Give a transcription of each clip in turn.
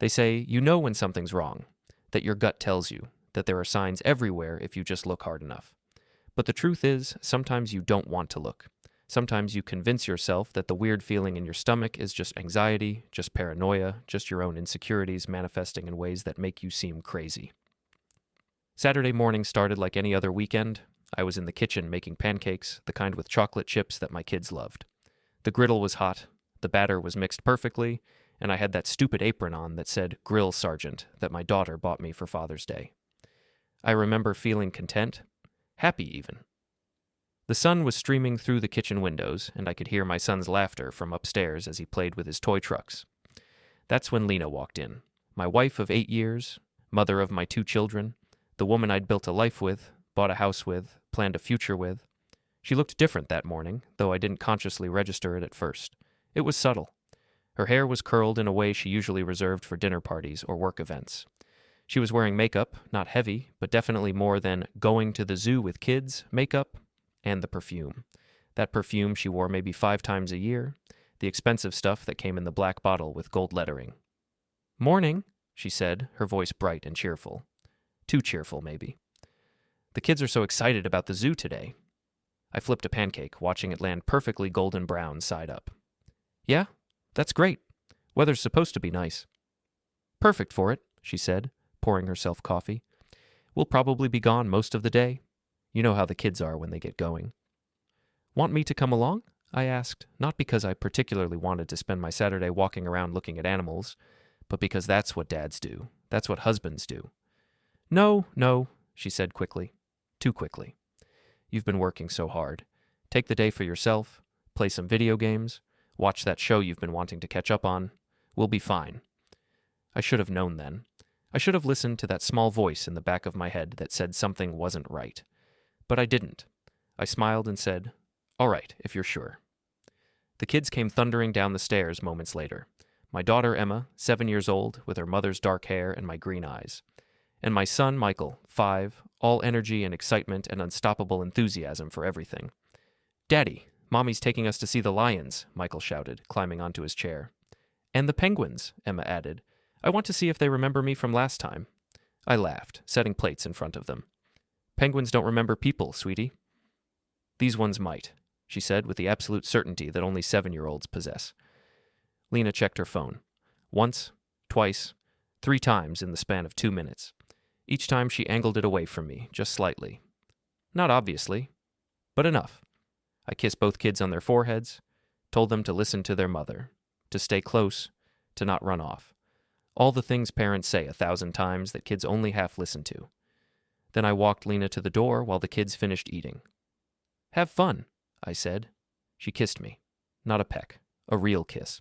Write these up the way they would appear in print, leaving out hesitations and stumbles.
They say you know when something's wrong, that your gut tells you, that there are signs everywhere if you just look hard enough. But the truth is, sometimes you don't want to look. Sometimes you convince yourself that the weird feeling in your stomach is just anxiety, just paranoia, just your own insecurities manifesting in ways that make you seem crazy. Saturday morning started like any other weekend. I was in the kitchen making pancakes, the kind with chocolate chips that my kids loved. The griddle was hot, the batter was mixed perfectly, and I had that stupid apron on that said Grill Sergeant that my daughter bought me for Father's Day. I remember feeling content, happy even. The sun was streaming through the kitchen windows, and I could hear my son's laughter from upstairs as he played with his toy trucks. That's when Lena walked in, my wife of 8 years, mother of my 2 children, the woman I'd built a life with, bought a house with, planned a future with. She looked different that morning, though I didn't consciously register it at first. It was subtle. Her hair was curled in a way she usually reserved for dinner parties or work events. She was wearing makeup, not heavy, but definitely more than going to the zoo with kids makeup, and the perfume. That perfume she wore maybe 5 times a year, the expensive stuff that came in the black bottle with gold lettering. "Morning," she said, her voice bright and cheerful. Too cheerful, maybe. "The kids are so excited about the zoo today." I flipped a pancake, watching it land perfectly golden brown side up. "Yeah, that's great. Weather's supposed to be nice." "Perfect for it," she said, pouring herself coffee. "We'll probably be gone most of the day. You know how the kids are when they get going." "Want me to come along?" I asked, not because I particularly wanted to spend my Saturday walking around looking at animals, but because that's what dads do. That's what husbands do. No, she said quickly. Too quickly. "You've been working so hard. Take the day for yourself, play some video games, watch that show you've been wanting to catch up on. We'll be fine." I should have known then. I should have listened to that small voice in the back of my head that said something wasn't right. But I didn't. I smiled and said, "All right, if you're sure." The kids came thundering down the stairs moments later. My daughter Emma, 7 years old, with her mother's dark hair and my green eyes. And my son Michael, 5, all energy and excitement and unstoppable enthusiasm for everything. "Daddy, Mommy's taking us to see the lions," Michael shouted, climbing onto his chair. "And the penguins," Emma added. "I want to see if they remember me from last time." I laughed, setting plates in front of them. "Penguins don't remember people, sweetie." "These ones might," she said with the absolute certainty that only 7-year-olds possess. Lena checked her phone. Once, twice, 3 times in the span of 2 minutes. Each time she angled it away from me, just slightly. Not obviously, but enough. I kissed both kids on their foreheads, told them to listen to their mother, to stay close, to not run off. All the things parents say 1,000 times that kids only half listen to. Then I walked Lena to the door while the kids finished eating. "Have fun," I said. She kissed me. Not a peck. A real kiss.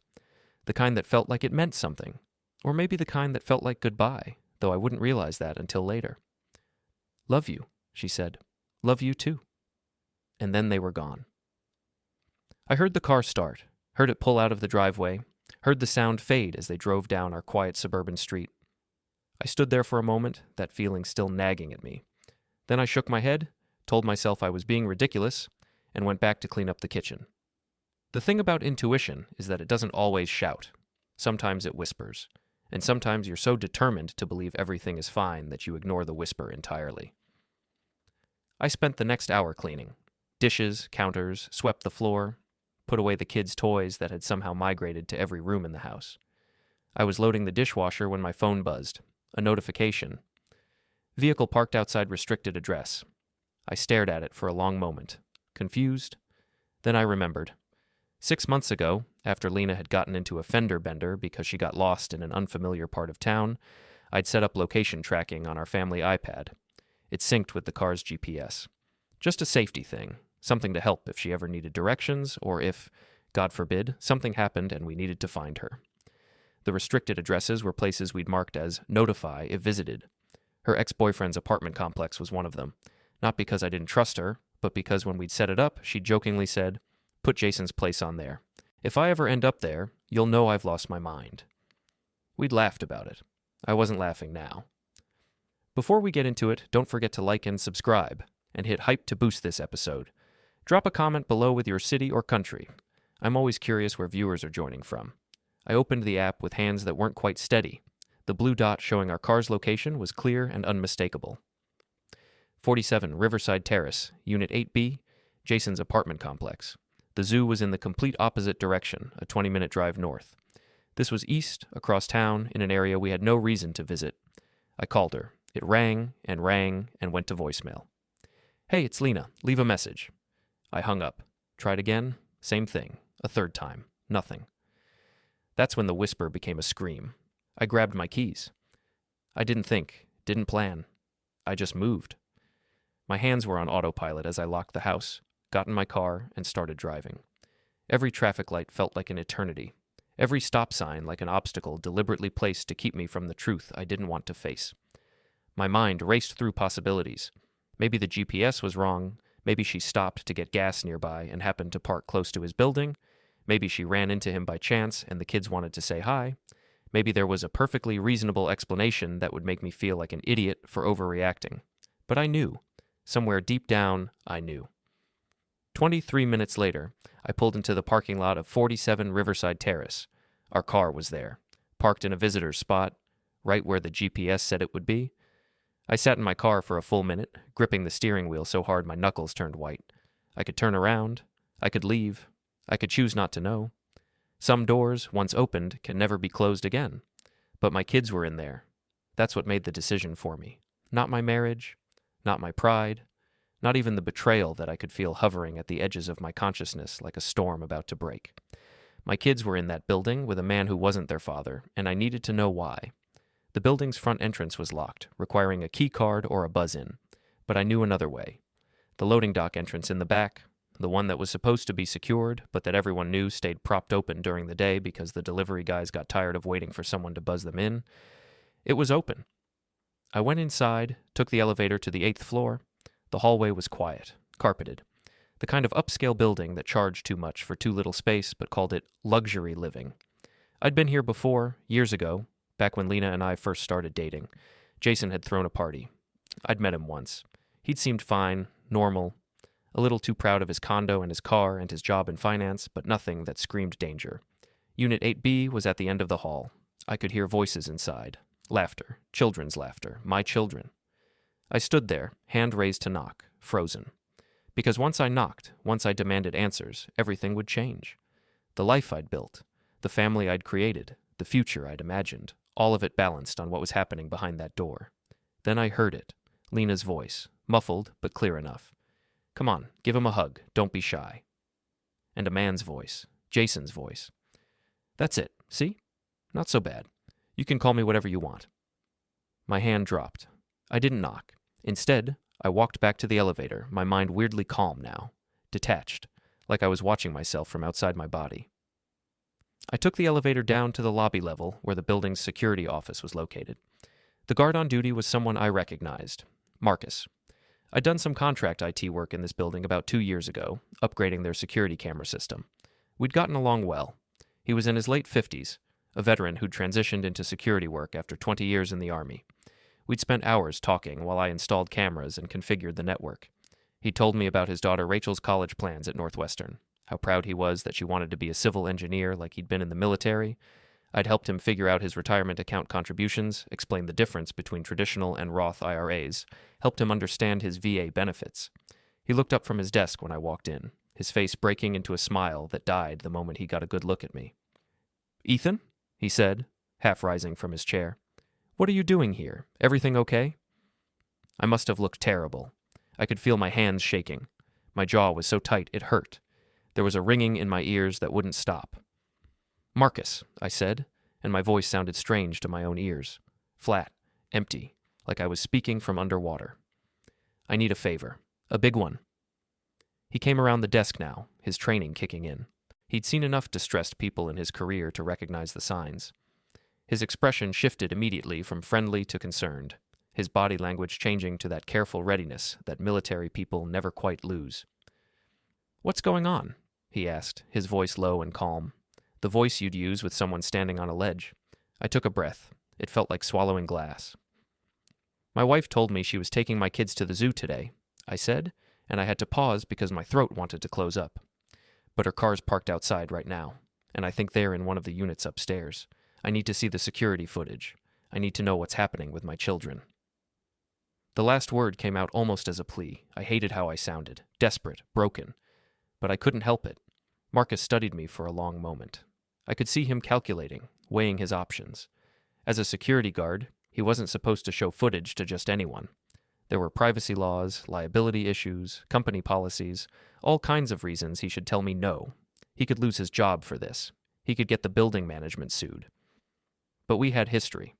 The kind that felt like it meant something. Or maybe the kind that felt like goodbye, though I wouldn't realize that until later. "Love you," she said. "Love you too." And then they were gone. I heard the car start, heard it pull out of the driveway, heard the sound fade as they drove down our quiet suburban street. I stood there for a moment, that feeling still nagging at me. Then I shook my head, told myself I was being ridiculous, and went back to clean up the kitchen. The thing about intuition is that it doesn't always shout. Sometimes it whispers. And sometimes you're so determined to believe everything is fine that you ignore the whisper entirely. I spent the next hour cleaning. Dishes, counters, swept the floor, put away the kids' toys that had somehow migrated to every room in the house. I was loading the dishwasher when my phone buzzed. A notification. "Vehicle parked outside restricted address." I stared at it for a long moment, confused. Then I remembered. 6 months ago, after Lena had gotten into a fender bender because she got lost in an unfamiliar part of town, I'd set up location tracking on our family iPad. It synced with the car's GPS. Just a safety thing, something to help if she ever needed directions or if, God forbid, something happened and we needed to find her. The restricted addresses were places we'd marked as notify if visited. Her ex-boyfriend's apartment complex was one of them, not because I didn't trust her, but because when we'd set it up, she jokingly said, "Put Jason's place on there. If I ever end up there, you'll know I've lost my mind." We'd laughed about it. I wasn't laughing now. Before we get into it, don't forget to like and subscribe, and hit hype to boost this episode. Drop a comment below with your city or country. I'm always curious where viewers are joining from. I opened the app with hands that weren't quite steady. The blue dot showing our car's location was clear and unmistakable. 47 Riverside Terrace, Unit 8B, Jason's apartment complex. The zoo was in the complete opposite direction, a 20-minute drive north. This was east, across town, in an area we had no reason to visit. I called her. It rang and went to voicemail. "Hey, it's Lena. Leave a message." I hung up. Tried again. Same thing. A third time. Nothing. That's when the whisper became a scream. I grabbed my keys. I didn't think, didn't plan. I just moved. My hands were on autopilot as I locked the house, got in my car, and started driving. Every traffic light felt like an eternity. Every stop sign like an obstacle deliberately placed to keep me from the truth I didn't want to face. My mind raced through possibilities. Maybe the GPS was wrong. Maybe she stopped to get gas nearby and happened to park close to his building. Maybe she ran into him by chance and the kids wanted to say hi. Maybe there was a perfectly reasonable explanation that would make me feel like an idiot for overreacting. But I knew. Somewhere deep down, I knew. 23 minutes later, I pulled into the parking lot of 47 Riverside Terrace. Our car was there, parked in a visitor's spot, right where the GPS said it would be. I sat in my car for a full minute, gripping the steering wheel so hard my knuckles turned white. I could turn around. I could leave. I could choose not to know. Some doors, once opened, can never be closed again. But my kids were in there. That's what made the decision for me. Not my marriage, not my pride, not even the betrayal that I could feel hovering at the edges of my consciousness like a storm about to break. My kids were in that building with a man who wasn't their father, and I needed to know why. The building's front entrance was locked, requiring a key card or a buzz-in, but I knew another way. The loading dock entrance in the back, the one that was supposed to be secured, but that everyone knew stayed propped open during the day because the delivery guys got tired of waiting for someone to buzz them in. It was open. I went inside, took the elevator to the 8th floor. The hallway was quiet, carpeted. The kind of upscale building that charged too much for too little space but called it luxury living. I'd been here before, years ago, back when Lena and I first started dating. Jason had thrown a party. I'd met him once. He'd seemed fine, normal, a little too proud of his condo and his car and his job in finance, but nothing that screamed danger. Unit 8B was at the end of the hall. I could hear voices inside. Laughter. Children's laughter. My children. I stood there, hand raised to knock, frozen. Because once I knocked, once I demanded answers, everything would change. The life I'd built, the family I'd created, the future I'd imagined, all of it balanced on what was happening behind that door. Then I heard it, Lena's voice, muffled but clear enough. "Come on, give him a hug, don't be shy." And a man's voice, Jason's voice. "That's it, see? Not so bad. You can call me whatever you want." My hand dropped. I didn't knock. Instead, I walked back to the elevator, my mind weirdly calm now, detached, like I was watching myself from outside my body. I took the elevator down to the lobby level where the building's security office was located. The guard on duty was someone I recognized, Marcus. I'd done some contract IT work in this building about 2 years ago, upgrading their security camera system. We'd gotten along well. He was in his late 50s, a veteran who'd transitioned into security work after 20 years in the Army. We'd spent hours talking while I installed cameras and configured the network. He told me about his daughter Rachel's college plans at Northwestern, how proud he was that she wanted to be a civil engineer like he'd been in the military. I'd helped him figure out his retirement account contributions, explained the difference between traditional and Roth IRAs, helped him understand his VA benefits. He looked up from his desk when I walked in, his face breaking into a smile that died the moment he got a good look at me. "Ethan?" he said, half rising from his chair. "What are you doing here? Everything okay?" I must have looked terrible. I could feel my hands shaking. My jaw was so tight it hurt. There was a ringing in my ears that wouldn't stop. "Marcus," I said, and my voice sounded strange to my own ears. Flat, empty, like I was speaking from underwater. "I need a favor. A big one." He came around the desk now, his training kicking in. He'd seen enough distressed people in his career to recognize the signs. His expression shifted immediately from friendly to concerned, his body language changing to that careful readiness that military people never quite lose. "What's going on?" he asked, his voice low and calm. The voice you'd use with someone standing on a ledge. I took a breath. It felt like swallowing glass. "My wife told me she was taking my kids to the zoo today," I said, and I had to pause because my throat wanted to close up. "But her car's parked outside right now, and I think they're in one of the units upstairs. I need to see the security footage. I need to know what's happening with my children. The last word came out almost as a plea. I hated how I sounded. Desperate, broken. But I couldn't help it. Marcus studied me for a long moment. I could see him calculating, weighing his options. As a security guard, he wasn't supposed to show footage to just anyone. There were privacy laws, liability issues, company policies, all kinds of reasons he should tell me no. He could lose his job for this. He could get the building management sued. But we had history.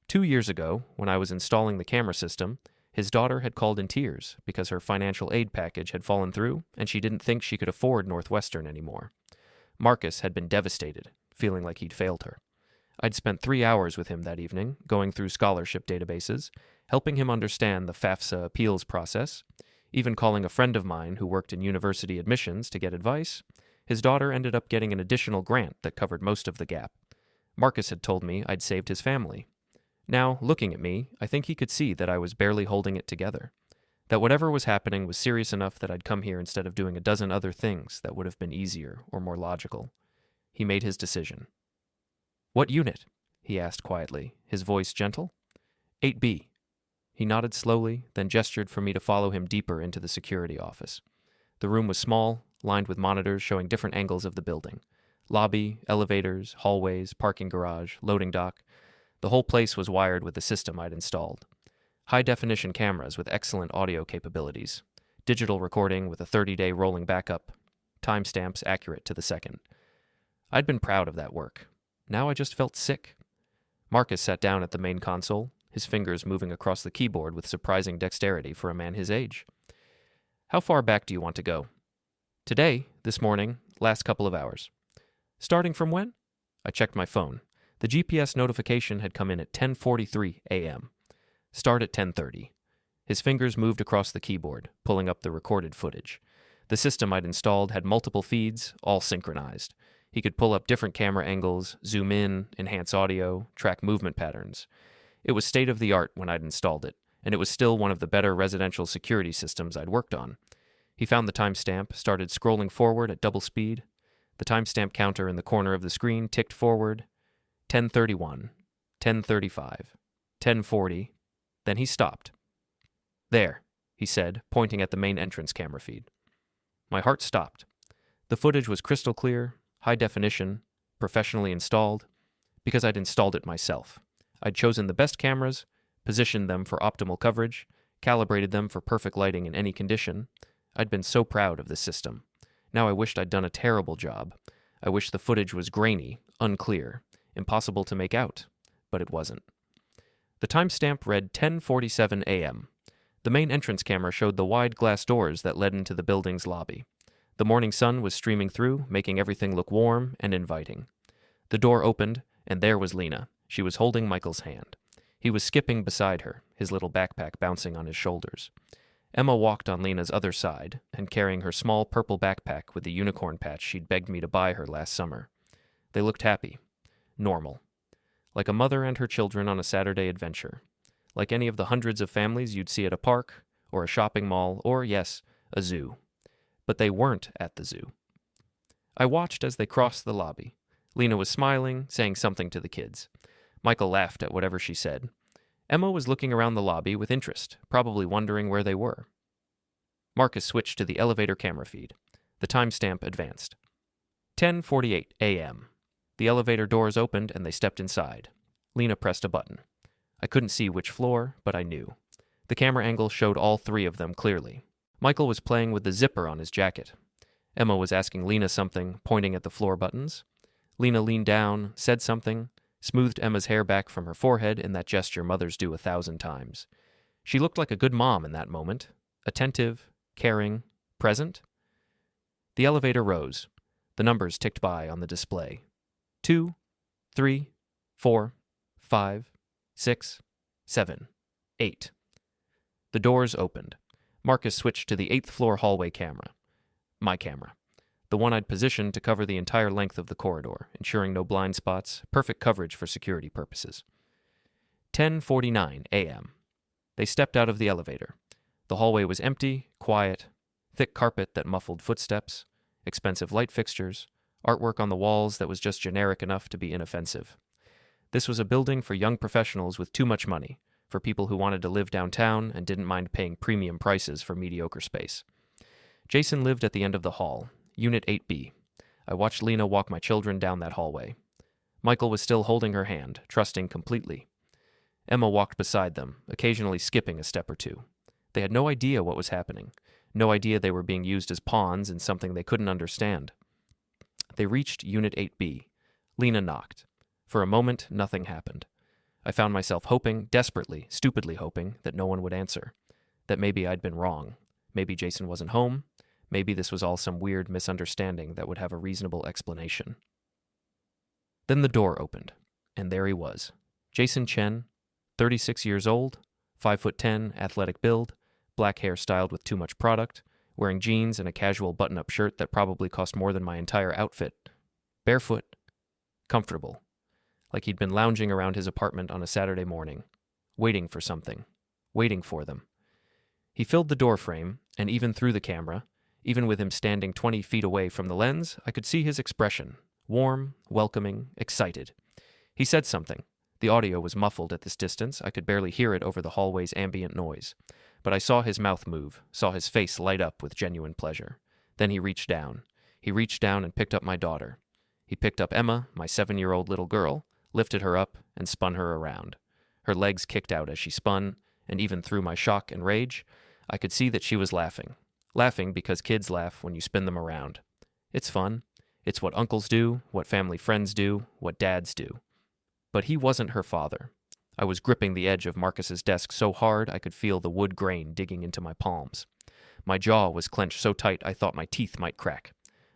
2 years ago, when I was installing the camera system, his daughter had called in tears because her financial aid package had fallen through and she didn't think she could afford Northwestern anymore. Marcus had been devastated, feeling like he'd failed her. I'd spent 3 hours with him that evening, going through scholarship databases, helping him understand the FAFSA appeals process, even calling a friend of mine who worked in university admissions to get advice. His daughter ended up getting an additional grant that covered most of the gap. Marcus had told me I'd saved his family. Now, looking at me, I think he could see that I was barely holding it together, that whatever was happening was serious enough that I'd come here instead of doing a dozen other things that would have been easier or more logical. He made his decision. "What unit?" he asked quietly, his voice gentle. 8B. He nodded slowly, then gestured for me to follow him deeper into the security office. The room was small, lined with monitors showing different angles of the building. Lobby, elevators, hallways, parking garage, loading dock. The whole place was wired with the system I'd installed. High-definition cameras with excellent audio capabilities. Digital recording with a 30-day rolling backup. Timestamps accurate to the second. I'd been proud of that work. Now I just felt sick. Marcus sat down at the main console, his fingers moving across the keyboard with surprising dexterity for a man his age. "How far back do you want to go?" "Today, this morning, last couple of hours." "Starting from when?" I checked my phone. The GPS notification had come in at 10:43 a.m. "Start at 10:30. His fingers moved across the keyboard, pulling up the recorded footage. The system I'd installed had multiple feeds, all synchronized. He could pull up different camera angles, zoom in, enhance audio, track movement patterns. It was state-of-the-art when I'd installed it, and it was still one of the better residential security systems I'd worked on. He found the timestamp, started scrolling forward at double speed. The timestamp counter in the corner of the screen ticked forward. 10:31, 10:35, 10:40. Then he stopped. "There," he said, pointing at the main entrance camera feed. My heart stopped. The footage was crystal clear, high definition, professionally installed, because I'd installed it myself. I'd chosen the best cameras, positioned them for optimal coverage, calibrated them for perfect lighting in any condition. I'd been so proud of this system. Now I wished I'd done a terrible job. I wished the footage was grainy, unclear, impossible to make out, but it wasn't. The timestamp read 10:47 a.m. The main entrance camera showed the wide glass doors that led into the building's lobby. The morning sun was streaming through, making everything look warm and inviting. The door opened, and there was Lena. She was holding Michael's hand. He was skipping beside her, his little backpack bouncing on his shoulders. Emma walked on Lena's other side, and carrying her small purple backpack with the unicorn patch she'd begged me to buy her last summer. They looked happy. Normal. Like a mother and her children on a Saturday adventure. Like any of the hundreds of families you'd see at a park, or a shopping mall, or, yes, a zoo. But they weren't at the zoo. I watched as they crossed the lobby. Lena was smiling, saying something to the kids. Michael laughed at whatever she said. Emma was looking around the lobby with interest, probably wondering where they were. Marcus switched to the elevator camera feed. The timestamp advanced. 10:48 a.m. The elevator doors opened and they stepped inside. Lena pressed a button. I couldn't see which floor, but I knew. The camera angle showed all three of them clearly. Michael was playing with the zipper on his jacket. Emma was asking Lena something, pointing at the floor buttons. Lena leaned down, said something, smoothed Emma's hair back from her forehead in that gesture mothers do 1,000 times. She looked like a good mom in that moment, attentive, caring, present. The elevator rose. The numbers ticked by on the display. 2, 3, 4, 5, 6, 7, 8. The doors opened. Marcus switched to the 8th floor hallway camera. My camera. The one I'd positioned to cover the entire length of the corridor, ensuring no blind spots, perfect coverage for security purposes. 10:49 a.m. They stepped out of the elevator. The hallway was empty, quiet, thick carpet that muffled footsteps, expensive light fixtures, artwork on the walls that was just generic enough to be inoffensive. This was a building for young professionals with too much money, for people who wanted to live downtown and didn't mind paying premium prices for mediocre space. Jason lived at the end of the hall, Unit 8B. I watched Lena walk my children down that hallway. Michael was still holding her hand, trusting completely. Emma walked beside them, occasionally skipping a step or two. They had no idea what was happening, no idea they were being used as pawns in something they couldn't understand. They reached Unit 8B. Lena knocked. For a moment, nothing happened. I found myself hoping, desperately, stupidly hoping, that no one would answer. That maybe I'd been wrong. Maybe Jason wasn't home. Maybe this was all some weird misunderstanding that would have a reasonable explanation. Then the door opened, and there he was. Jason Chen, 36 years old, 5'10", athletic build, black hair styled with too much product, wearing jeans and a casual button-up shirt that probably cost more than my entire outfit. Barefoot. Comfortable. Like he'd been lounging around his apartment on a Saturday morning, waiting for something, waiting for them. He filled the door frame, and even through the camera, even with him standing 20 feet away from the lens, I could see his expression, warm, welcoming, excited. He said something. The audio was muffled at this distance. I could barely hear it over the hallway's ambient noise. But I saw his mouth move, saw his face light up with genuine pleasure. Then he reached down. He reached down and picked up my daughter. He picked up Emma, my 7-year-old little girl, lifted her up, and spun her around. Her legs kicked out as she spun, and even through my shock and rage, I could see that she was laughing. Laughing because kids laugh when you spin them around. It's fun. It's what uncles do, what family friends do, what dads do. But he wasn't her father. I was gripping the edge of Marcus's desk so hard I could feel the wood grain digging into my palms. My jaw was clenched so tight I thought my teeth might crack.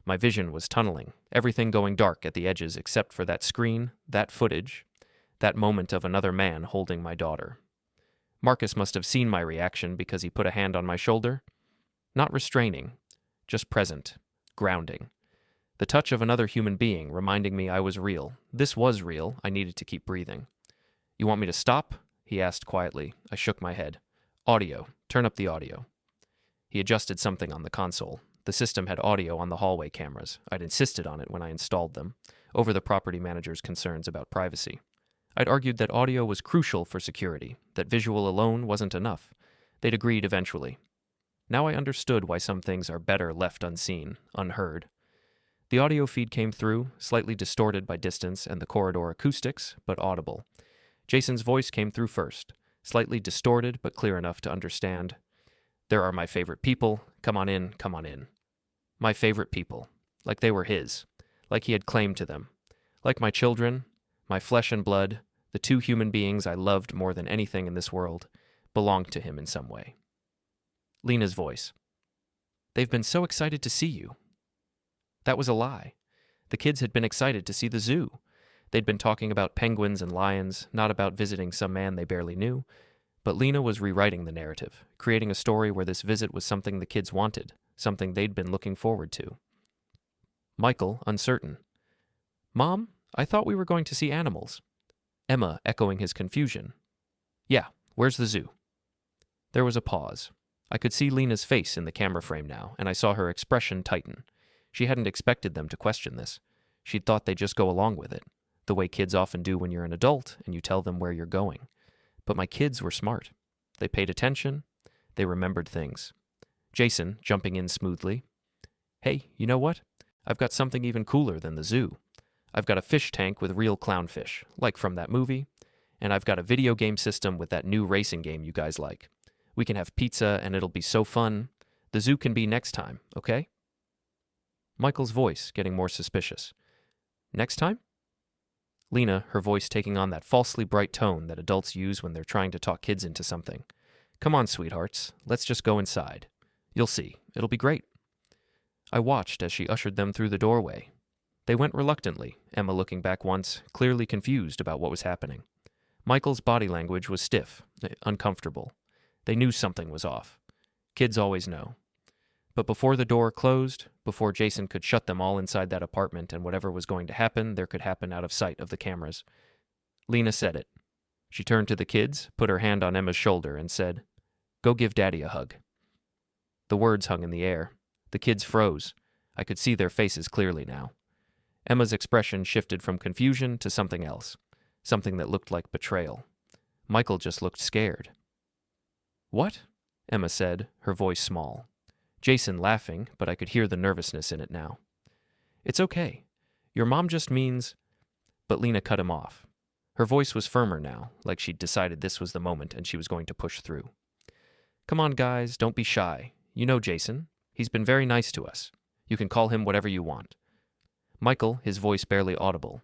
My vision was tunneling, everything going dark at the edges except for that screen, that footage, that moment of another man holding my daughter. Marcus must have seen my reaction because he put a hand on my shoulder. Not restraining, just present, grounding. The touch of another human being reminding me I was real. This was real. I needed to keep breathing. "You want me to stop?" he asked quietly. I shook my head. "Audio. Turn up the audio." He adjusted something on the console. The system had audio on the hallway cameras. I'd insisted on it when I installed them, over the property manager's concerns about privacy. I'd argued that audio was crucial for security, that visual alone wasn't enough. They'd agreed eventually. Now I understood why some things are better left unseen, unheard. The audio feed came through, slightly distorted by distance and the corridor acoustics, but audible. Jason's voice came through first, slightly distorted but clear enough to understand. "There are my favorite people. Come on in, come on in." My favorite people. Like they were his. Like he had claimed to them. Like my children, my flesh and blood, the two human beings I loved more than anything in this world, belonged to him in some way. Lena's voice. "They've been so excited to see you." That was a lie. The kids had been excited to see the zoo. They'd been talking about penguins and lions, not about visiting some man they barely knew. But Lena was rewriting the narrative, creating a story where this visit was something the kids wanted, something they'd been looking forward to. Michael, uncertain. "Mom, I thought we were going to see animals." Emma, echoing his confusion. "Yeah, where's the zoo?" There was a pause. I could see Lena's face in the camera frame now, and I saw her expression tighten. She hadn't expected them to question this. She'd thought they'd just go along with it, the way kids often do when you're an adult and you tell them where you're going. But my kids were smart. They paid attention. They remembered things. Jason, jumping in smoothly. "Hey, you know what? I've got something even cooler than the zoo. I've got a fish tank with real clownfish, like from that movie. And I've got a video game system with that new racing game you guys like. We can have pizza and it'll be so fun. The zoo can be next time, okay?" Michael's voice getting more suspicious. "Next time?" Lena, her voice taking on that falsely bright tone that adults use when they're trying to talk kids into something. "Come on, sweethearts. Let's just go inside. You'll see. It'll be great." I watched as she ushered them through the doorway. They went reluctantly, Emma looking back once, clearly confused about what was happening. Michael's body language was stiff, uncomfortable. They knew something was off. Kids always know. But before the door closed, before Jason could shut them all inside that apartment and whatever was going to happen, there could happen out of sight of the cameras. Lena said it. She turned to the kids, put her hand on Emma's shoulder, and said, "Go give Daddy a hug." The words hung in the air. The kids froze. I could see their faces clearly now. Emma's expression shifted from confusion to something else. something that looked like betrayal. Michael just looked scared. "What?" Emma said, her voice small. Jason laughing, but I could hear the nervousness in it now. "It's okay. Your mom just means—" But Lena cut him off. Her voice was firmer now, like she'd decided this was the moment and she was going to push through. "Come on, guys, don't be shy. You know Jason. He's been very nice to us. You can call him whatever you want." Michael, his voice barely audible.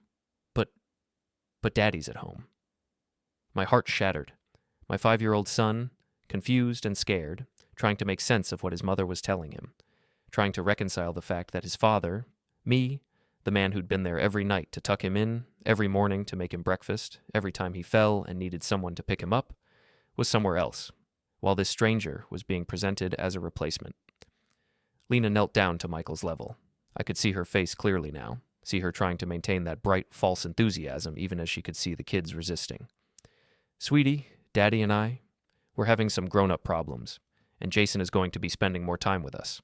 But Daddy's at home." My heart shattered. My 5-year-old son, confused and scared, trying to make sense of what his mother was telling him, trying to reconcile the fact that his father, me, the man who'd been there every night to tuck him in, every morning to make him breakfast, every time he fell and needed someone to pick him up, was somewhere else, while this stranger was being presented as a replacement. Lena knelt down to Michael's level. I could see her face clearly now, see her trying to maintain that bright, false enthusiasm even as she could see the kids resisting. "Sweetie, Daddy and I, we're having some grown-up problems, and Jason is going to be spending more time with us,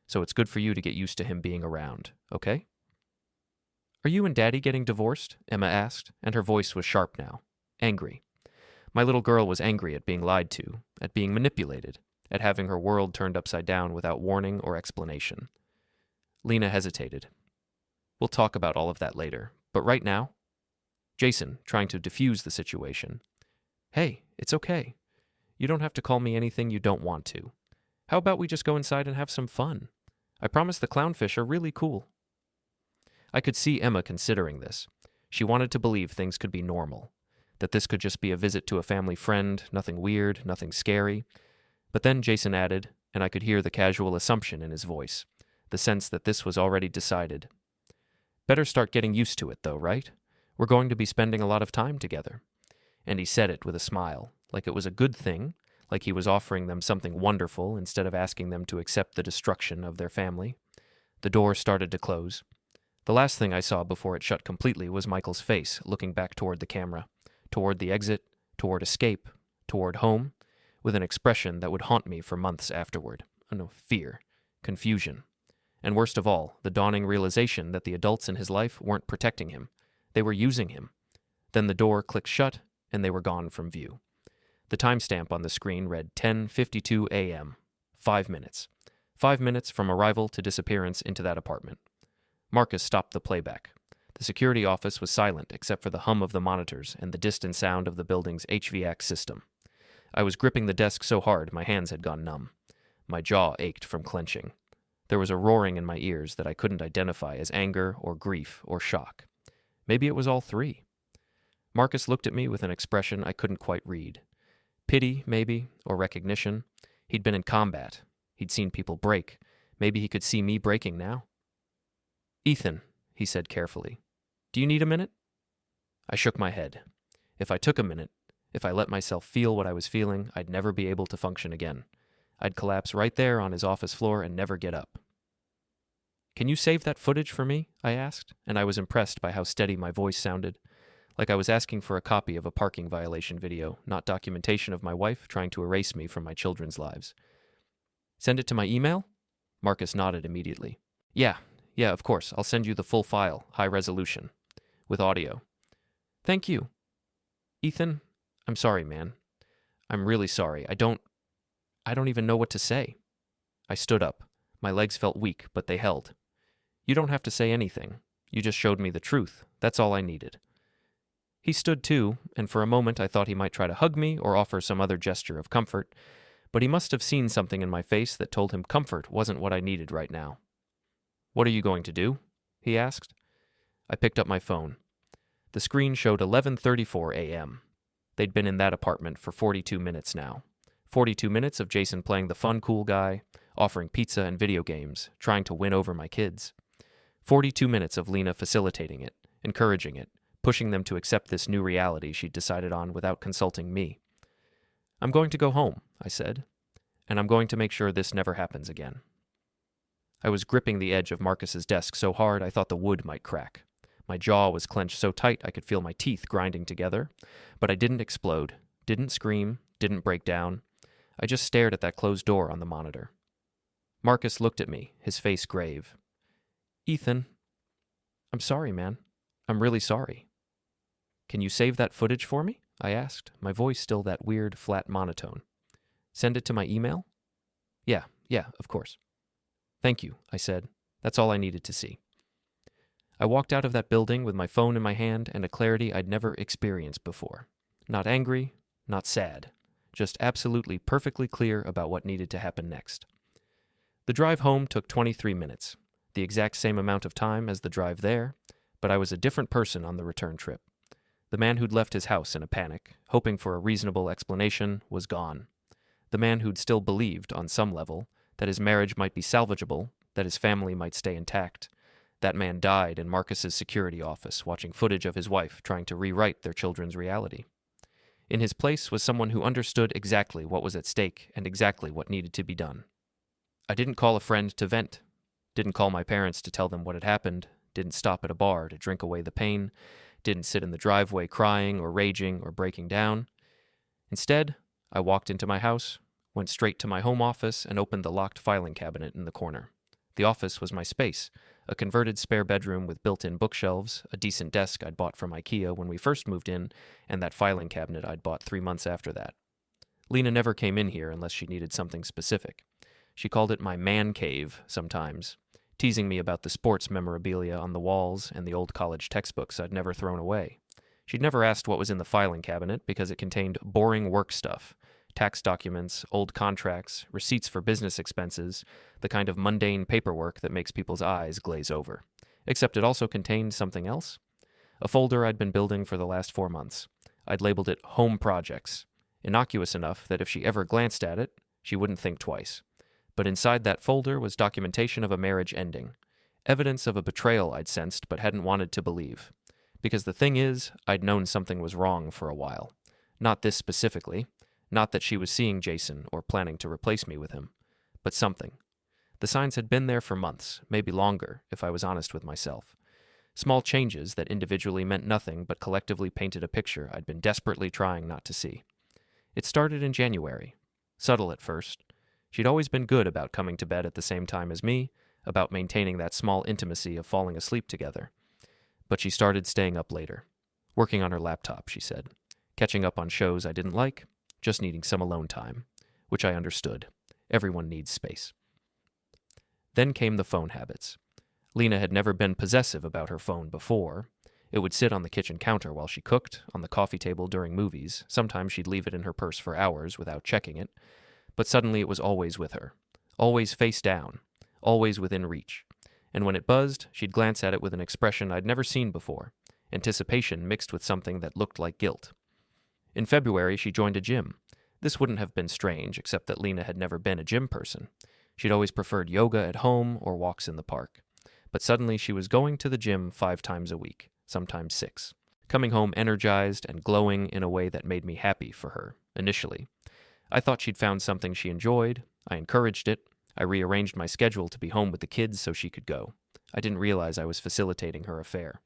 so it's good for you to get used to him being around, okay?" "Are you and Daddy getting divorced?" Emma asked, and her voice was sharp now, angry. My little girl was angry at being lied to, at being manipulated, at having her world turned upside down without warning or explanation. Lena hesitated. "We'll talk about all of that later, but right now—" Jason, trying to diffuse the situation. "Hey, it's okay. You don't have to call me anything you don't want to. How about we just go inside and have some fun? I promise the clownfish are really cool." I could see Emma considering this. She wanted to believe things could be normal, that this could just be a visit to a family friend, nothing weird, nothing scary. But then Jason added, and I could hear the casual assumption in his voice, the sense that this was already decided. "Better start getting used to it, though, right? We're going to be spending a lot of time together." And he said it with a smile, like it was a good thing, like he was offering them something wonderful instead of asking them to accept the destruction of their family. The door started to close. The last thing I saw before it shut completely was Michael's face, looking back toward the camera, toward the exit, toward escape, toward home, with an expression that would haunt me for months afterward. Fear, confusion, and worst of all, the dawning realization that the adults in his life weren't protecting him. They were using him. Then the door clicked shut, and they were gone from view. The timestamp on the screen read 10:52 a.m. 5 minutes. 5 minutes from arrival to disappearance into that apartment. Marcus stopped the playback. The security office was silent except for the hum of the monitors and the distant sound of the building's HVAC system. I was gripping the desk so hard my hands had gone numb. My jaw ached from clenching. There was a roaring in my ears that I couldn't identify as anger or grief or shock. Maybe it was all three. Marcus looked at me with an expression I couldn't quite read. Pity, maybe, or recognition. He'd been in combat. He'd seen people break. Maybe he could see me breaking now. "Ethan," he said carefully, "do you need a minute?" I shook my head. If I took a minute, if I let myself feel what I was feeling, I'd never be able to function again. I'd collapse right there on his office floor and never get up. "Can you save that footage for me?" I asked, and I was impressed by how steady my voice sounded, like I was asking for a copy of a parking violation video, not documentation of my wife trying to erase me from my children's lives. "Send it to my email?" Marcus nodded immediately. Yeah, of course. I'll send you the full file, high resolution, with audio." "Thank you." "Ethan, I'm sorry, man. I'm really sorry. I don't even know what to say." I stood up. My legs felt weak, but they held. "You don't have to say anything. You just showed me the truth. That's all I needed." He stood too, and for a moment I thought he might try to hug me or offer some other gesture of comfort, but he must have seen something in my face that told him comfort wasn't what I needed right now. "What are you going to do?" he asked. I picked up my phone. The screen showed 11:34 a.m. They'd been in that apartment for 42 minutes now. 42 minutes of Jason playing the fun, cool guy, offering pizza and video games, trying to win over my kids. 42 minutes of Lena facilitating it, encouraging it, pushing them to accept this new reality she'd decided on without consulting me. "I'm going to go home," I said, "and I'm going to make sure this never happens again." I was gripping the edge of Marcus's desk so hard I thought the wood might crack. My jaw was clenched so tight I could feel my teeth grinding together, but I didn't explode, didn't scream, didn't break down. I just stared at that closed door on the monitor. Marcus looked at me, his face grave. "Ethan, I'm sorry, man. I'm really sorry." Can you save that footage for me? I asked, my voice still that weird, flat monotone. Send it to my email? Yeah, of course. Thank you, I said. That's all I needed to see. I walked out of that building with my phone in my hand and a clarity I'd never experienced before. Not angry, not sad, just absolutely perfectly clear about what needed to happen next. The drive home took 23 minutes, the exact same amount of time as the drive there, but I was a different person on the return trip. The man who'd left his house in a panic, hoping for a reasonable explanation, was gone. The man who'd still believed, on some level, that his marriage might be salvageable, that his family might stay intact, that man died in Marcus's security office watching footage of his wife trying to rewrite their children's reality. In his place was someone who understood exactly what was at stake and exactly what needed to be done. I didn't call a friend to vent, didn't call my parents to tell them what had happened, didn't stop at a bar to drink away the pain, didn't sit in the driveway crying or raging or breaking down. Instead, I walked into my house, went straight to my home office, and opened the locked filing cabinet in the corner. The office was my space, a converted spare bedroom with built-in bookshelves, a decent desk I'd bought from IKEA when we first moved in, and that filing cabinet I'd bought 3 months after that. Lena never came in here unless she needed something specific. She called it my man cave sometimes, teasing me about the sports memorabilia on the walls and the old college textbooks I'd never thrown away. She'd never asked what was in the filing cabinet because it contained boring work stuff, tax documents, old contracts, receipts for business expenses, the kind of mundane paperwork that makes people's eyes glaze over. Except it also contained something else. A folder I'd been building for the last 4 months. I'd labeled it Home Projects, innocuous enough that if she ever glanced at it, she wouldn't think twice. But inside that folder was documentation of a marriage ending, evidence of a betrayal I'd sensed but hadn't wanted to believe. Because the thing is, I'd known something was wrong for a while. Not this specifically, not that she was seeing Jason or planning to replace me with him, but something. The signs had been there for months, maybe longer, if I was honest with myself. Small changes that individually meant nothing but collectively painted a picture I'd been desperately trying not to see. It started in January. Subtle at first. She'd always been good about coming to bed at the same time as me, about maintaining that small intimacy of falling asleep together. But she started staying up later. Working on her laptop, she said. Catching up on shows I didn't like, just needing some alone time, which I understood. Everyone needs space. Then came the phone habits. Lena had never been possessive about her phone before. It would sit on the kitchen counter while she cooked, on the coffee table during movies. Sometimes she'd leave it in her purse for hours without checking it. But suddenly it was always with her. Always face down. Always within reach. And when it buzzed, she'd glance at it with an expression I'd never seen before. Anticipation mixed with something that looked like guilt. In February, she joined a gym. This wouldn't have been strange, except that Lena had never been a gym person. She'd always preferred yoga at home or walks in the park. But suddenly she was going to the gym 5 times a week, sometimes 6. Coming home energized and glowing in a way that made me happy for her, initially. I thought she'd found something she enjoyed. I encouraged it. I rearranged my schedule to be home with the kids so she could go. I didn't realize I was facilitating her affair.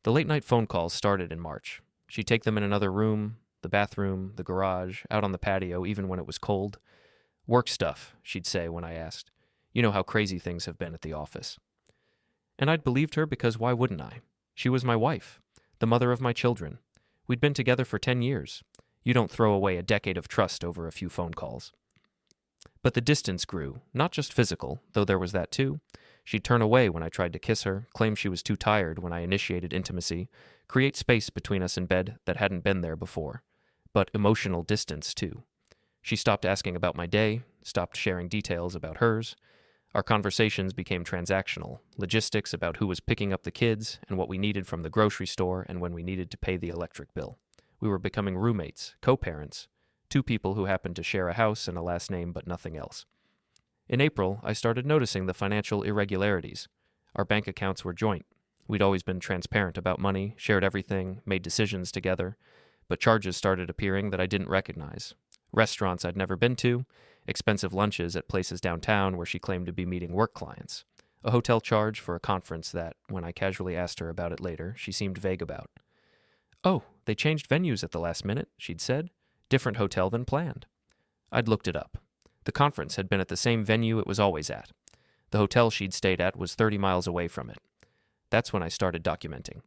The late-night phone calls started in March. She'd take them in another room, the bathroom, the garage, out on the patio, even when it was cold. Work stuff, she'd say when I asked. You know how crazy things have been at the office. And I'd believed her because why wouldn't I? She was my wife, the mother of my children. We'd been together for 10 years. You don't throw away a decade of trust over a few phone calls. But the distance grew, not just physical, though there was that too. She'd turn away when I tried to kiss her, claim she was too tired when I initiated intimacy, create space between us in bed that hadn't been there before. But emotional distance too. She stopped asking about my day, stopped sharing details about hers. Our conversations became transactional, logistics about who was picking up the kids and what we needed from the grocery store and when we needed to pay the electric bill. We were becoming roommates, co-parents, 2 people who happened to share a house and a last name but nothing else. In April, I started noticing the financial irregularities. Our bank accounts were joint. We'd always been transparent about money, shared everything, made decisions together, but charges started appearing that I didn't recognize. Restaurants I'd never been to, expensive lunches at places downtown where she claimed to be meeting work clients, a hotel charge for a conference that, when I casually asked her about it later, she seemed vague about. Oh, they changed venues at the last minute, she'd said. Different hotel than planned. I'd looked it up. The conference had been at the same venue it was always at. The hotel she'd stayed at was 30 miles away from it. That's when I started documenting.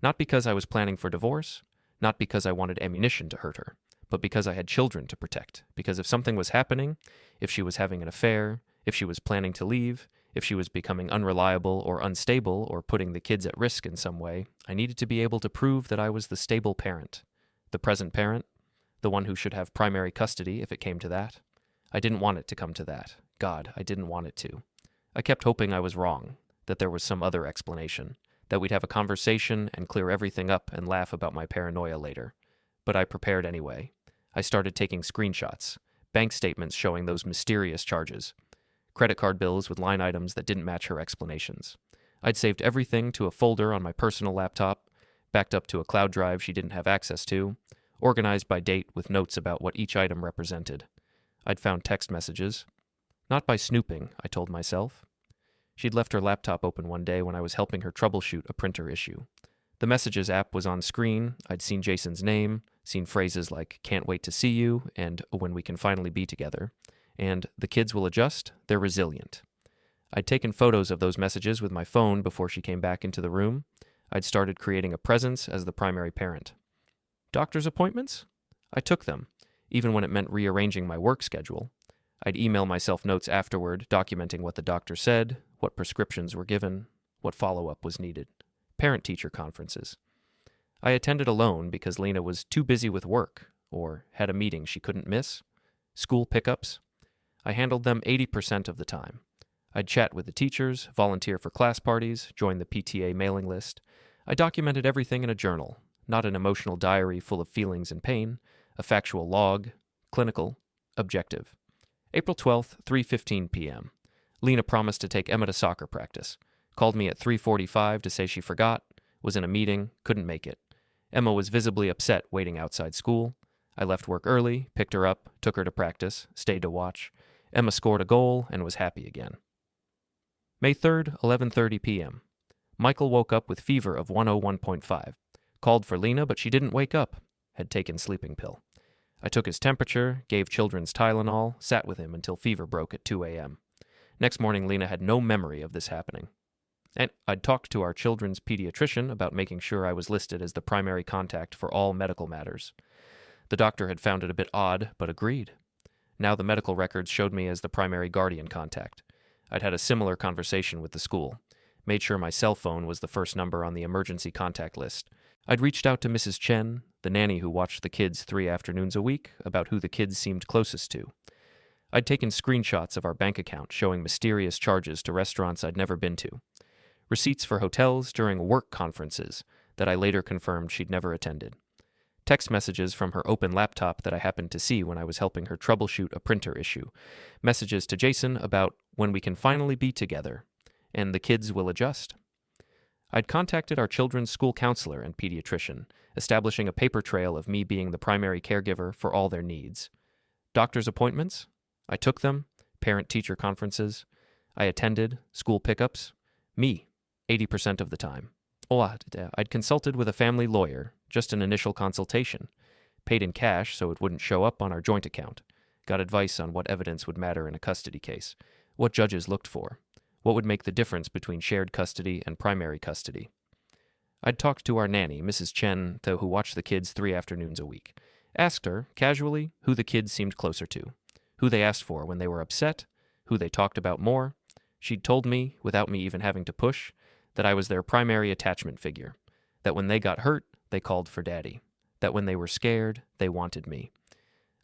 Not because I was planning for divorce, not because I wanted ammunition to hurt her, but because I had children to protect. Because if something was happening, if she was having an affair, if she was planning to leave, if she was becoming unreliable or unstable or putting the kids at risk in some way, I needed to be able to prove that I was the stable parent, the present parent, the one who should have primary custody if it came to that. I didn't want it to come to that. God, I didn't want it to. I kept hoping I was wrong, that there was some other explanation, that we'd have a conversation and clear everything up and laugh about my paranoia later. But I prepared anyway. I started taking screenshots, bank statements showing those mysterious charges, credit card bills with line items that didn't match her explanations. I'd saved everything to a folder on my personal laptop, backed up to a cloud drive she didn't have access to, organized by date with notes about what each item represented. I'd found text messages. Not by snooping, I told myself. She'd left her laptop open one day when I was helping her troubleshoot a printer issue. The Messages app was on screen. I'd seen Jason's name, seen phrases like, "can't wait to see you," and "when we can finally be together." And "the kids will adjust, they're resilient." I'd taken photos of those messages with my phone before she came back into the room. I'd started creating a presence as the primary parent. Doctor's appointments? I took them, even when it meant rearranging my work schedule. I'd email myself notes afterward, documenting what the doctor said, what prescriptions were given, what follow-up was needed. Parent-teacher conferences. I attended alone because Lena was too busy with work, or had a meeting she couldn't miss. School pickups. I handled them 80% of the time. I'd chat with the teachers, volunteer for class parties, join the PTA mailing list. I documented everything in a journal, not an emotional diary full of feelings and pain, a factual log, clinical, objective. April 12th, 3:15 p.m. Lena promised to take Emma to soccer practice. Called me at 3:45 to say she forgot, was in a meeting, couldn't make it. Emma was visibly upset waiting outside school. I left work early, picked her up, took her to practice, stayed to watch. Emma scored a goal and was happy again. May 3rd, 11:30 p.m. Michael woke up with fever of 101.5. Called for Lena, but she didn't wake up. Had taken sleeping pill. I took his temperature, gave children's Tylenol, sat with him until fever broke at 2 a.m. Next morning, Lena had no memory of this happening. And I'd talked to our children's pediatrician about making sure I was listed as the primary contact for all medical matters. The doctor had found it a bit odd, but agreed. Now the medical records showed me as the primary guardian contact. I'd had a similar conversation with the school. Made sure my cell phone was the first number on the emergency contact list. I'd reached out to Mrs. Chen, the nanny who watched the kids 3 afternoons a week, about who the kids seemed closest to. I'd taken screenshots of our bank account showing mysterious charges to restaurants I'd never been to. Receipts for hotels during work conferences that I later confirmed she'd never attended. Text messages from her open laptop that I happened to see when I was helping her troubleshoot a printer issue. Messages to Jason about when we can finally be together, and the kids will adjust. I'd contacted our children's school counselor and pediatrician, establishing a paper trail of me being the primary caregiver for all their needs. Doctor's appointments? I took them. Parent-teacher conferences. I attended. School pickups. Me, 80% of the time. I'd consulted with a family lawyer, just an initial consultation. Paid in cash so it wouldn't show up on our joint account. Got advice on what evidence would matter in a custody case. What judges looked for. What would make the difference between shared custody and primary custody. I'd talked to our nanny, Mrs. Chen, who watched the kids 3 afternoons a week. Asked her, casually, who the kids seemed closer to. Who they asked for when they were upset. Who they talked about more. She'd told me, without me even having to push, that I was their primary attachment figure. That when they got hurt, they called for Daddy. That when they were scared, they wanted me.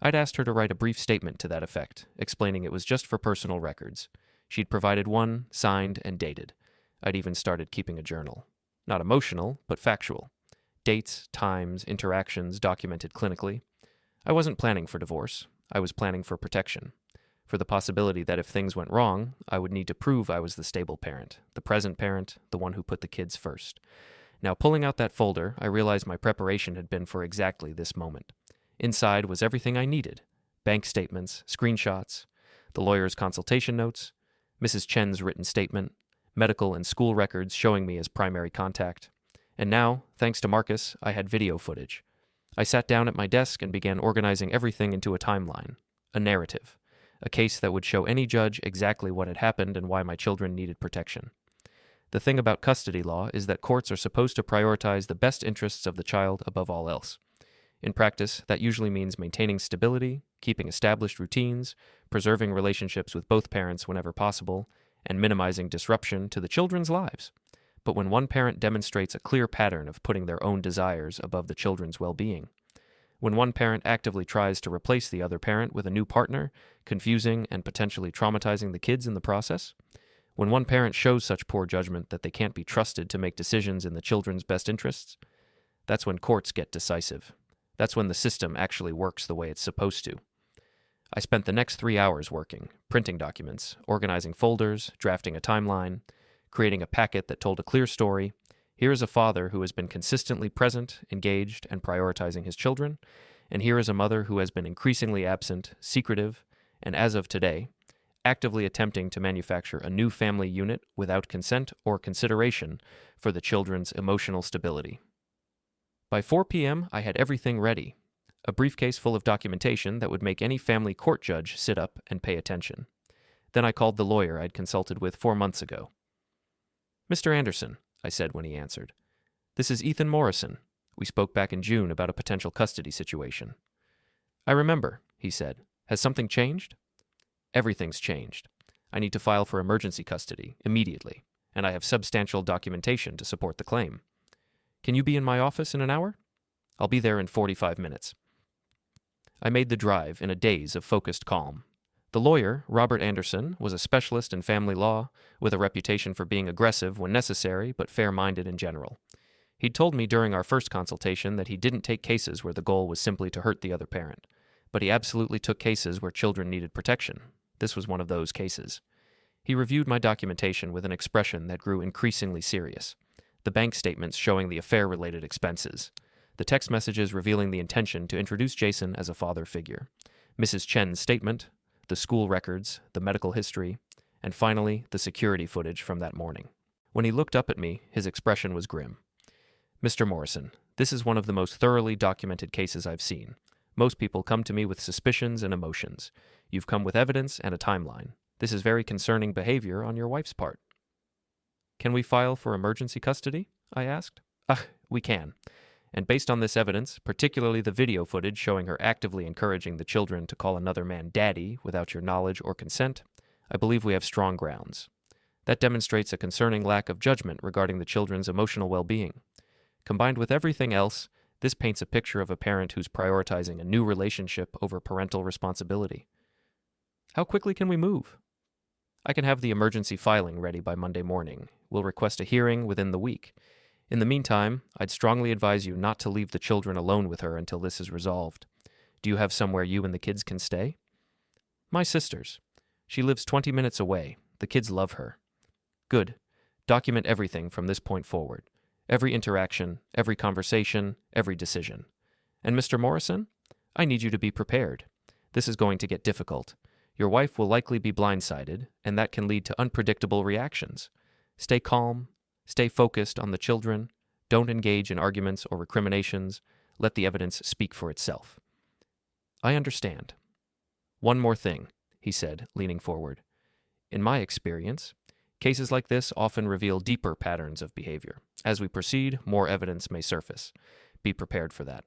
I'd asked her to write a brief statement to that effect, explaining it was just for personal records. She'd provided one, signed and dated. I'd even started keeping a journal. Not emotional, but factual. Dates, times, interactions documented clinically. I wasn't planning for divorce. I was planning for protection. For the possibility that if things went wrong, I would need to prove I was the stable parent, the present parent, the one who put the kids first. Now, pulling out that folder, I realized my preparation had been for exactly this moment. Inside was everything I needed. Bank statements, screenshots, the lawyer's consultation notes, Mrs. Chen's written statement, medical and school records showing me as primary contact. And now, thanks to Marcus, I had video footage. I sat down at my desk and began organizing everything into a timeline, a narrative, a case that would show any judge exactly what had happened and why my children needed protection. The thing about custody law is that courts are supposed to prioritize the best interests of the child above all else. In practice, that usually means maintaining stability, keeping established routines, preserving relationships with both parents whenever possible, and minimizing disruption to the children's lives. But when one parent demonstrates a clear pattern of putting their own desires above the children's well-being, when one parent actively tries to replace the other parent with a new partner, confusing and potentially traumatizing the kids in the process, when one parent shows such poor judgment that they can't be trusted to make decisions in the children's best interests, that's when courts get decisive. That's when the system actually works the way it's supposed to. I spent the next 3 hours working, printing documents, organizing folders, drafting a timeline, creating a packet that told a clear story. Here is a father who has been consistently present, engaged, and prioritizing his children, and here is a mother who has been increasingly absent, secretive, and as of today, actively attempting to manufacture a new family unit without consent or consideration for the children's emotional stability. By 4 p.m., I had everything ready, a briefcase full of documentation that would make any family court judge sit up and pay attention. Then I called the lawyer I'd consulted with 4 months ago. "Mr. Anderson," I said when he answered, "this is Ethan Morrison. We spoke back in June about a potential custody situation." "I remember," he said. "Has something changed?" "Everything's changed. I need to file for emergency custody immediately, and I have substantial documentation to support the claim. Can you be in my office in an hour?" "I'll be there in 45 minutes." I made the drive in a daze of focused calm. The lawyer, Robert Anderson, was a specialist in family law, with a reputation for being aggressive when necessary but fair-minded in general. He'd told me during our first consultation that he didn't take cases where the goal was simply to hurt the other parent, but he absolutely took cases where children needed protection. This was one of those cases. He reviewed my documentation with an expression that grew increasingly serious. The bank statements showing the affair-related expenses, the text messages revealing the intention to introduce Jason as a father figure, Mrs. Chen's statement, the school records, the medical history, and finally, the security footage from that morning. When he looked up at me, his expression was grim. "Mr. Morrison, this is one of the most thoroughly documented cases I've seen. Most people come to me with suspicions and emotions. You've come with evidence and a timeline. This is very concerning behavior on your wife's part." "Can we file for emergency custody?" I asked. We can. And based on this evidence, particularly the video footage showing her actively encouraging the children to call another man daddy without your knowledge or consent, I believe we have strong grounds. That demonstrates a concerning lack of judgment regarding the children's emotional well-being. Combined with everything else, this paints a picture of a parent who's prioritizing a new relationship over parental responsibility. "How quickly can we move?" "I can have the emergency filing ready by Monday morning. We'll request a hearing within the week. In the meantime, I'd strongly advise you not to leave the children alone with her until this is resolved. Do you have somewhere you and the kids can stay?" "My sister's. She lives 20 minutes away. The kids love her." "Good. Document everything from this point forward. Every interaction, every conversation, every decision. And Mr. Morrison, I need you to be prepared. This is going to get difficult. Your wife will likely be blindsided, and that can lead to unpredictable reactions. Stay calm. Stay focused on the children. Don't engage in arguments or recriminations. Let the evidence speak for itself." "I understand." "One more thing," he said, leaning forward. "In my experience, cases like this often reveal deeper patterns of behavior. As we proceed, more evidence may surface. Be prepared for that.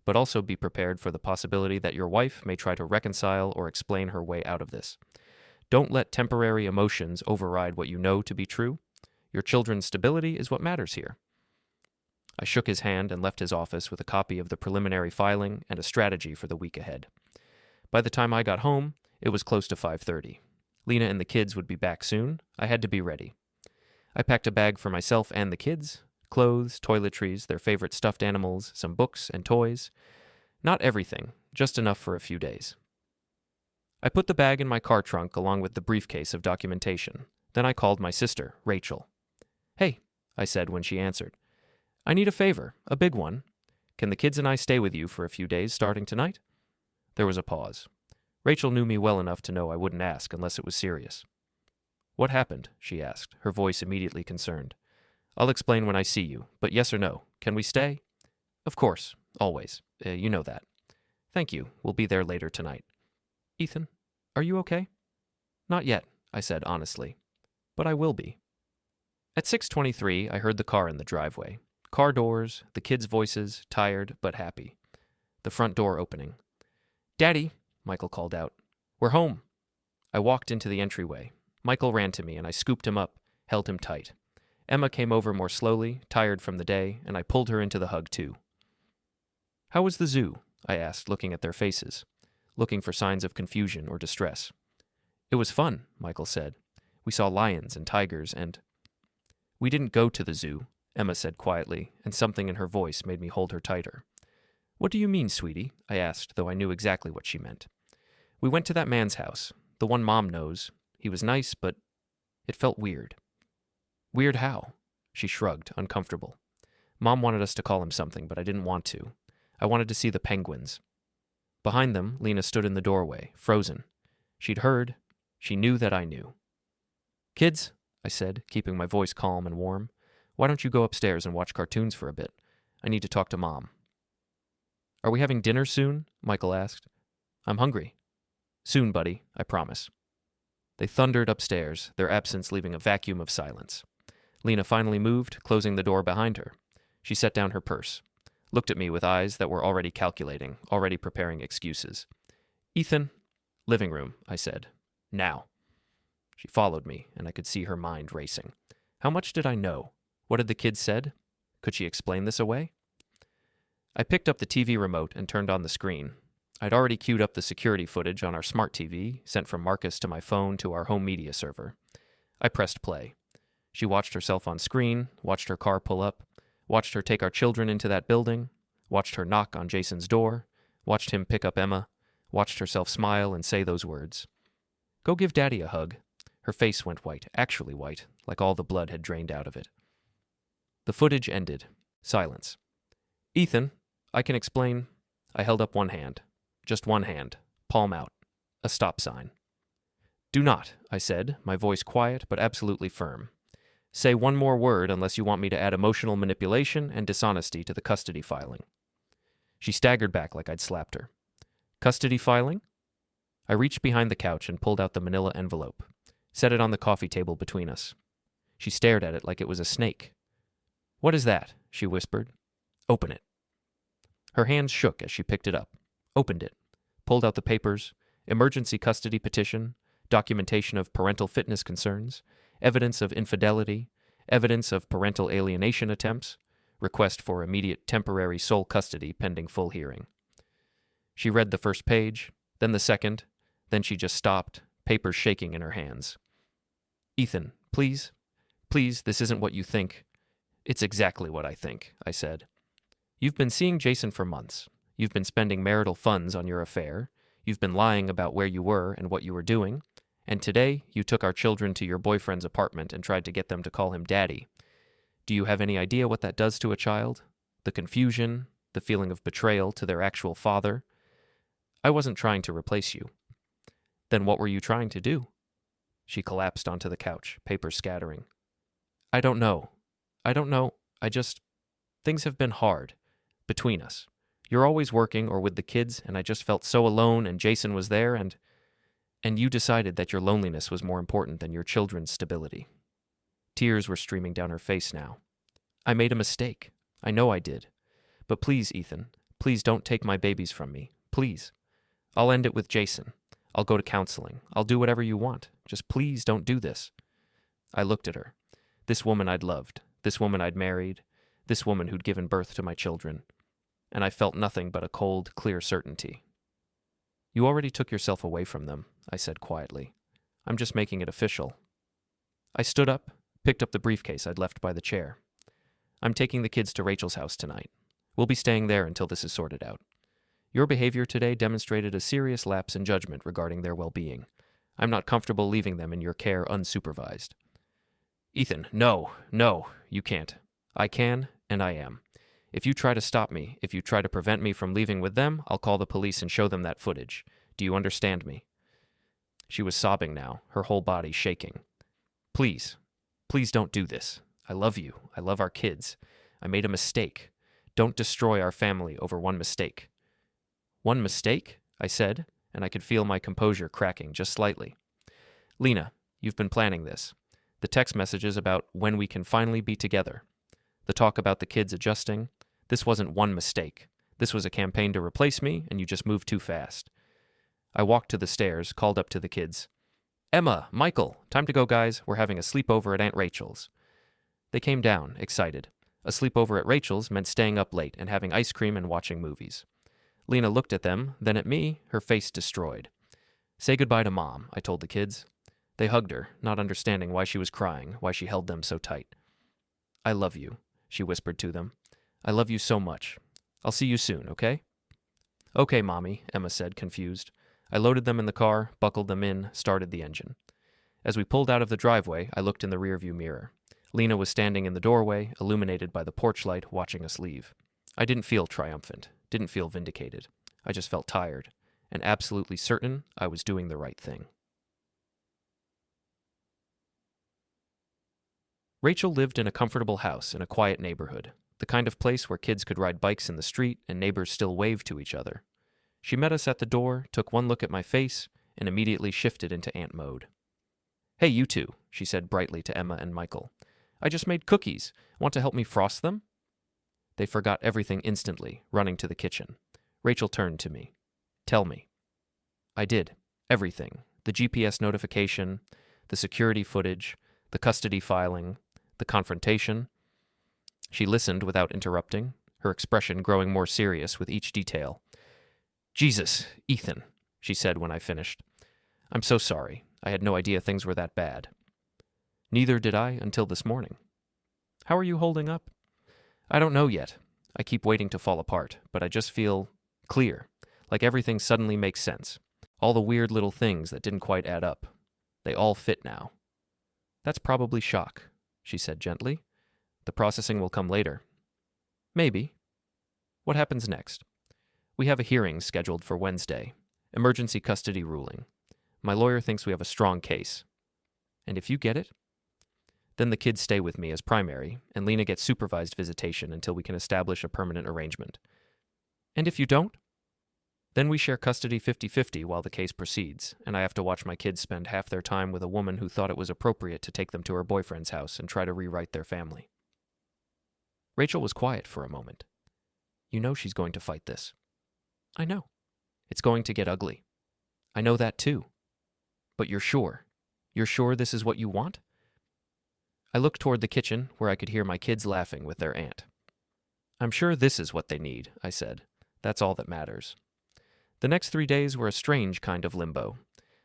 But also be prepared for the possibility that your wife may try to reconcile or explain her way out of this. Don't let temporary emotions override what you know to be true. Your children's stability is what matters here." I shook his hand and left his office with a copy of the preliminary filing and a strategy for the week ahead. By the time I got home, it was close to 5:30. Lena and the kids would be back soon. I had to be ready. I packed a bag for myself and the kids, clothes, toiletries, their favorite stuffed animals, some books and toys. Not everything, just enough for a few days. I put the bag in my car trunk along with the briefcase of documentation. Then I called my sister, Rachel. "Hey," I said when she answered. "I need a favor, a big one. Can the kids and I stay with you for a few days starting tonight?" There was a pause. Rachel knew me well enough to know I wouldn't ask unless it was serious. "What happened?" she asked, her voice immediately concerned. "I'll explain when I see you, but yes or no, can we stay?" "Of course, always. You know that." "Thank you. We'll be there later tonight." "Ethan, are you okay?" "Not yet," I said honestly. "But I will be." At 6:23, I heard the car in the driveway. Car doors, the kids' voices, tired but happy. The front door opening. "Daddy," Michael called out. "We're home." I walked into the entryway. Michael ran to me, and I scooped him up, held him tight. Emma came over more slowly, tired from the day, and I pulled her into the hug too. "How was the zoo?" I asked, looking at their faces, looking for signs of confusion or distress. "It was fun," Michael said. "We saw lions and tigers and—" "We didn't go to the zoo," Emma said quietly, and something in her voice made me hold her tighter. "What do you mean, sweetie?" I asked, though I knew exactly what she meant. "We went to that man's house, the one Mom knows. He was nice, but it felt weird." "Weird how?" She shrugged, uncomfortable. "Mom wanted us to call him something, but I didn't want to. I wanted to see the penguins." Behind them, Lena stood in the doorway, frozen. She'd heard. She knew that I knew. "Kids," I said, keeping my voice calm and warm, "why don't you go upstairs and watch cartoons for a bit? I need to talk to Mom." "Are we having dinner soon?" Michael asked. "I'm hungry." "Soon, buddy, I promise." They thundered upstairs, their absence leaving a vacuum of silence. Lena finally moved, closing the door behind her. She set down her purse, looked at me with eyes that were already calculating, already preparing excuses. "Ethan." "Living room," I said. "Now." She followed me, and I could see her mind racing. How much did I know? What had the kids said? Could she explain this away? I picked up the TV remote and turned on the screen. I'd already queued up the security footage on our smart TV, sent from Marcus to my phone to our home media server. I pressed play. She watched herself on screen, watched her car pull up, watched her take our children into that building, watched her knock on Jason's door, watched him pick up Emma, watched herself smile and say those words. "Go give Daddy a hug." Her face went white, actually white, like all the blood had drained out of it. The footage ended. Silence. "Ethan, I can explain." I held up one hand. Just one hand, palm out. A stop sign. "Do not," I said, my voice quiet but absolutely firm. "Say one more word unless you want me to add emotional manipulation and dishonesty to the custody filing." She staggered back like I'd slapped her. "Custody filing?" I reached behind the couch and pulled out the manila envelope, set it on the coffee table between us. She stared at it like it was a snake. "What is that?" she whispered. "Open it." Her hands shook as she picked it up, opened it, pulled out the papers, emergency custody petition, documentation of parental fitness concerns, evidence of infidelity, evidence of parental alienation attempts, request for immediate temporary sole custody pending full hearing. She read the first page, then the second, then she just stopped, papers shaking in her hands. "Ethan, please, please, this isn't what you think." "It's exactly what I think," I said. "You've been seeing Jason for months. You've been spending marital funds on your affair. You've been lying about where you were and what you were doing. And today, you took our children to your boyfriend's apartment and tried to get them to call him Daddy. Do you have any idea what that does to a child? The confusion, the feeling of betrayal to their actual father? I wasn't trying to replace you." "Then what were you trying to do?" She collapsed onto the couch, papers scattering. I don't know. Things have been hard. Between us. You're always working or with the kids, and I just felt so alone, and Jason was there, and you decided that your loneliness was more important than your children's stability." Tears were streaming down her face now. "I made a mistake. I know I did. But please, Ethan, please don't take my babies from me. Please. I'll end it with Jason. I'll go to counseling. I'll do whatever you want. Just please don't do this." I looked at her. This woman I'd loved. This woman I'd married. This woman who'd given birth to my children. And I felt nothing but a cold, clear certainty. "You already took yourself away from them," I said quietly. "I'm just making it official." I stood up, picked up the briefcase I'd left by the chair. "I'm taking the kids to Rachel's house tonight. We'll be staying there until this is sorted out. Your behavior today demonstrated a serious lapse in judgment regarding their well-being. I'm not comfortable leaving them in your care unsupervised." "Ethan, no, you can't. I can, and I am. If you try to stop me, if you try to prevent me from leaving with them, I'll call the police and show them that footage. Do you understand me?" She was sobbing now, her whole body shaking. Please don't do this. I love you. I love our kids. I made a mistake. Don't destroy our family over one mistake." "One mistake?" I said, and I could feel my composure cracking just slightly. "Lena, you've been planning this. The text messages about when we can finally be together. The talk about the kids adjusting. This wasn't one mistake. This was a campaign to replace me, and you just moved too fast. I walked to the stairs, called up to the kids. Emma, Michael, time to go, guys. We're having a sleepover at Aunt Rachel's. They came down, excited. A sleepover at Rachel's meant staying up late and having ice cream and watching movies. Lena looked at them, then at me, her face destroyed. Say goodbye to Mom, I told the kids. They hugged her, not understanding why she was crying, why she held them so tight. I love you, she whispered to them. I love you so much. I'll see you soon, okay? Okay, Mommy, Emma said, confused. I loaded them in the car, buckled them in, started the engine. As we pulled out of the driveway, I looked in the rearview mirror. Lena was standing in the doorway, illuminated by the porch light, watching us leave. I didn't feel triumphant, didn't feel vindicated. I just felt tired, and absolutely certain I was doing the right thing. Rachel lived in a comfortable house in a quiet neighborhood, the kind of place where kids could ride bikes in the street and neighbors still waved to each other. She met us at the door, took one look at my face, and immediately shifted into aunt mode. Hey, you two, she said brightly to Emma and Michael. I just made cookies. Want to help me frost them? They forgot everything instantly, running to the kitchen. Rachel turned to me. Tell me. I did. Everything. The GPS notification, the security footage, the custody filing, the confrontation. She listened without interrupting, her expression growing more serious with each detail. Jesus, Ethan, she said when I finished. I'm so sorry. I had no idea things were that bad. Neither did I until this morning. How are you holding up? I don't know yet. I keep waiting to fall apart, but I just feel clear, like everything suddenly makes sense. All the weird little things that didn't quite add up. They all fit now. That's probably shock, she said gently. The processing will come later. Maybe. What happens next? We have a hearing scheduled for Wednesday. Emergency custody ruling. My lawyer thinks we have a strong case. And if you get it, then the kids stay with me as primary, and Lena gets supervised visitation until we can establish a permanent arrangement. And if you don't? Then we share custody 50-50 while the case proceeds, and I have to watch my kids spend half their time with a woman who thought it was appropriate to take them to her boyfriend's house and try to rewrite their family. Rachel was quiet for a moment. You know she's going to fight this. I know. It's going to get ugly. I know that too. But you're sure? You're sure this is what you want? I looked toward the kitchen, where I could hear my kids laughing with their aunt. I'm sure this is what they need, I said. That's all that matters. The next 3 days were a strange kind of limbo.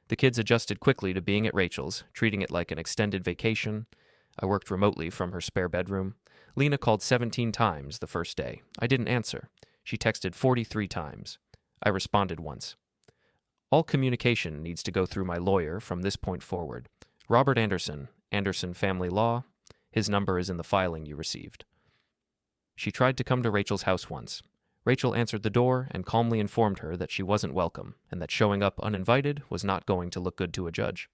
The kids adjusted quickly to being at Rachel's, treating it like an extended vacation. I worked remotely from her spare bedroom. Lena called 17 times the first day. I didn't answer. She texted 43 times. I responded once. All communication needs to go through my lawyer from this point forward. Robert Anderson, Anderson Family Law. His number is in the filing you received. She tried to come to Rachel's house once. Rachel answered the door and calmly informed her that she wasn't welcome and that showing up uninvited was not going to look good to a judge.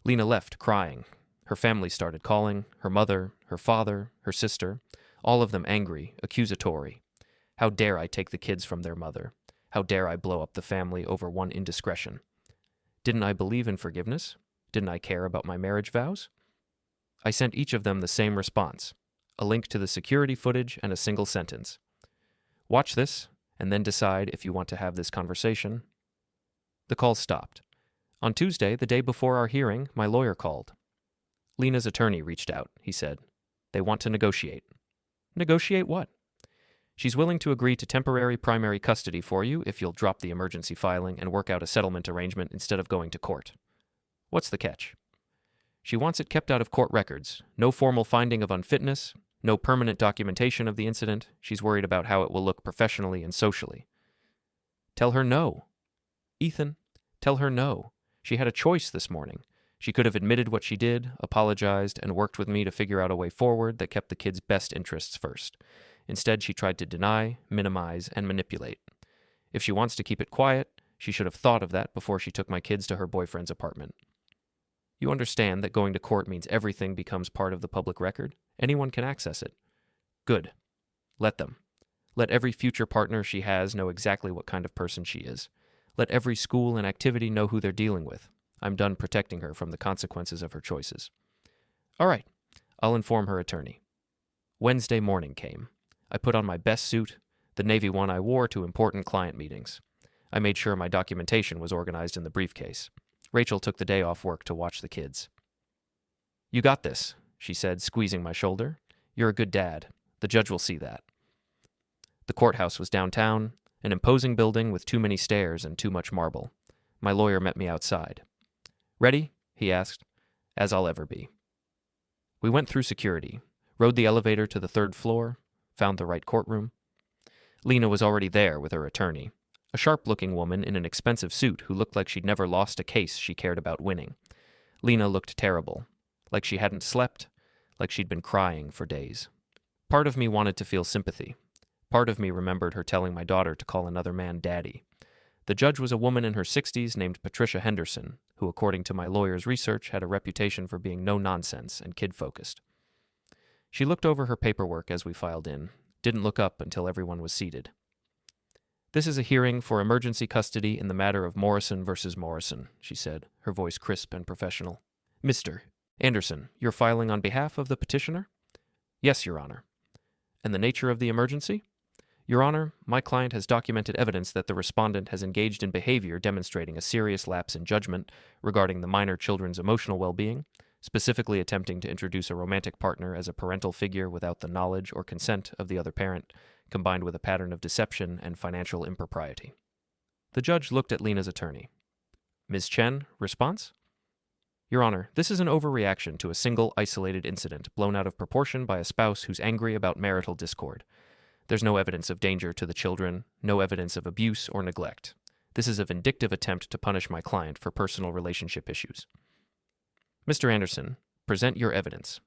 Lena left, crying. Her family started calling, her mother, her father, her sister, all of them angry, accusatory. How dare I take the kids from their mother? How dare I blow up the family over one indiscretion? Didn't I believe in forgiveness? Didn't I care about my marriage vows? I sent each of them the same response, a link to the security footage and a single sentence. Watch this, and then decide if you want to have this conversation. The call stopped. On Tuesday, the day before our hearing, my lawyer called. Lena's attorney reached out, he said. They want to negotiate. Negotiate what? She's willing to agree to temporary primary custody for you if you'll drop the emergency filing and work out a settlement arrangement instead of going to court. What's the catch? She wants it kept out of court records, no formal finding of unfitness, no permanent documentation of the incident. She's worried about how it will look professionally and socially. Tell her no. Ethan, tell her no. She had a choice this morning. She could have admitted what she did, apologized, and worked with me to figure out a way forward that kept the kids' best interests first. Instead, she tried to deny, minimize, and manipulate. If she wants to keep it quiet, she should have thought of that before she took my kids to her boyfriend's apartment. You understand that going to court means everything becomes part of the public record? Anyone can access it. Good. Let them. Let every future partner she has know exactly what kind of person she is. Let every school and activity know who they're dealing with. I'm done protecting her from the consequences of her choices. All right, I'll inform her attorney. Wednesday morning came. I put on my best suit, the navy one I wore to important client meetings. I made sure my documentation was organized in the briefcase. Rachel took the day off work to watch the kids. You got this, she said, squeezing my shoulder. You're a good dad. The judge will see that. The courthouse was downtown, an imposing building with too many stairs and too much marble. My lawyer met me outside. Ready? He asked. As I'll ever be. We went through security, rode the elevator to the third floor, found the right courtroom. Lena was already there with her attorney, a sharp-looking woman in an expensive suit who looked like she'd never lost a case she cared about winning. Lena looked terrible, like she hadn't slept, like she'd been crying for days. Part of me wanted to feel sympathy. Part of me remembered her telling my daughter to call another man daddy. The judge was a woman in her 60s named Patricia Henderson, who, according to my lawyer's research, had a reputation for being no-nonsense and kid-focused. She looked over her paperwork as we filed in, didn't look up until everyone was seated. This is a hearing for emergency custody in the matter of Morrison versus Morrison, she said, her voice crisp and professional. Mr. Anderson, you're filing on behalf of the petitioner? Yes, Your Honor. And the nature of the emergency? Your Honor, my client has documented evidence that the respondent has engaged in behavior demonstrating a serious lapse in judgment regarding the minor children's emotional well-being, specifically attempting to introduce a romantic partner as a parental figure without the knowledge or consent of the other parent, combined with a pattern of deception and financial impropriety. The judge looked at Lena's attorney. Ms. Chen, response? Your Honor, this is an overreaction to a single isolated incident blown out of proportion by a spouse who's angry about marital discord. There's no evidence of danger to the children, no evidence of abuse or neglect. This is a vindictive attempt to punish my client for personal relationship issues. Mr. Anderson, present your evidence.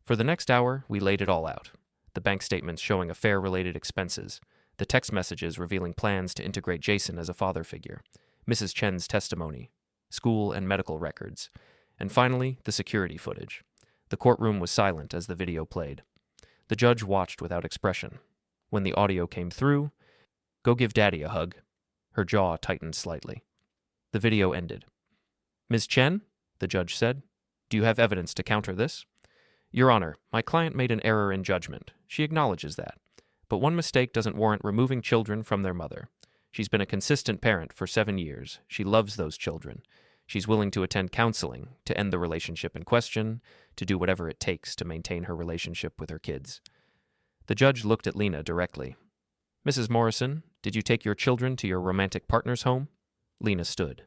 For the next hour, we laid it all out. The bank statements showing affair-related expenses, the text messages revealing plans to integrate Jason as a father figure, Mrs. Chen's testimony, school and medical records, and finally, the security footage. The courtroom was silent as the video played. The judge watched without expression. When the audio came through, "Go give Daddy a hug." Her jaw tightened slightly. The video ended. Ms. Chen, the judge said, do you have evidence to counter this? Your Honor, my client made an error in judgment. She acknowledges that. But one mistake doesn't warrant removing children from their mother. She's been a consistent parent for 7 years. She loves those children. She's willing to attend counseling, to end the relationship in question, to do whatever it takes to maintain her relationship with her kids. The judge looked at Lena directly. Mrs. Morrison, did you take your children to your romantic partner's home? Lena stood.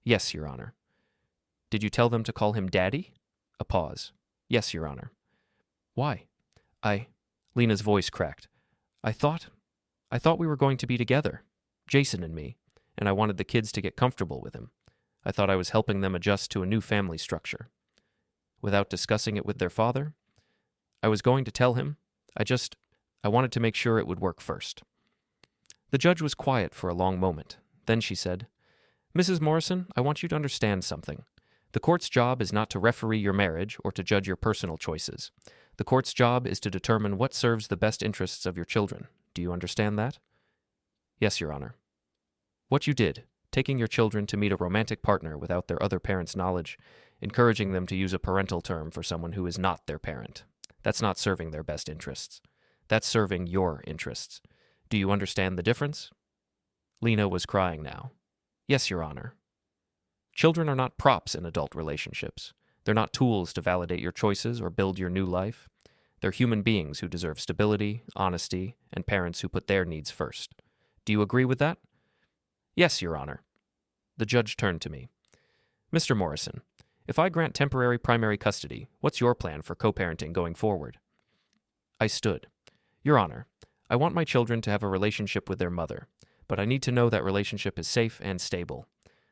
Yes, Your Honor. Did you tell them to call him Daddy? A pause. Yes, Your Honor. Why? Lena's voice cracked. I thought we were going to be together, Jason and me, and I wanted the kids to get comfortable with him. I thought I was helping them adjust to a new family structure. Without discussing it with their father, I was going to tell him. I wanted to make sure it would work first. The judge was quiet for a long moment. Then she said, Mrs. Morrison, I want you to understand something. The court's job is not to referee your marriage or to judge your personal choices. The court's job is to determine what serves the best interests of your children. Do you understand that? Yes, Your Honor. What you did, taking your children to meet a romantic partner without their other parent's knowledge, encouraging them to use a parental term for someone who is not their parent. That's not serving their best interests. That's serving your interests. Do you understand the difference? Lena was crying now. Yes, Your Honor. Children are not props in adult relationships. They're not tools to validate your choices or build your new life. They're human beings who deserve stability, honesty, and parents who put their needs first. Do you agree with that? Yes, Your Honor. The judge turned to me. Mr. Morrison, if I grant temporary primary custody, what's your plan for co-parenting going forward? I stood. Your Honor, I want my children to have a relationship with their mother, but I need to know that relationship is safe and stable.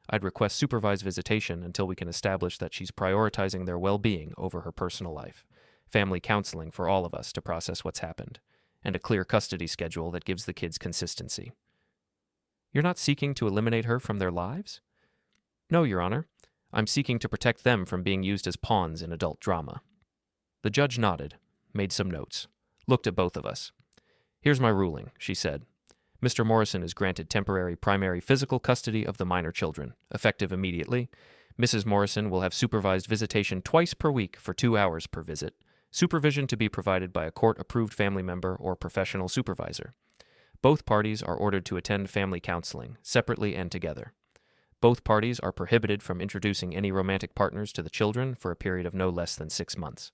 I'd request supervised visitation until we can establish that she's prioritizing their well-being over her personal life, family counseling for all of us to process what's happened, and a clear custody schedule that gives the kids consistency. You're not seeking to eliminate her from their lives? No, Your Honor. I'm seeking to protect them from being used as pawns in adult drama. The judge nodded, made some notes, looked at both of us. Here's my ruling, she said. Mr. Morrison is granted temporary primary physical custody of the minor children, effective immediately. Mrs. Morrison will have supervised visitation twice per week for 2 hours per visit, supervision to be provided by a court-approved family member or professional supervisor. Both parties are ordered to attend family counseling, separately and together. Both parties are prohibited from introducing any romantic partners to the children for a period of no less than 6 months.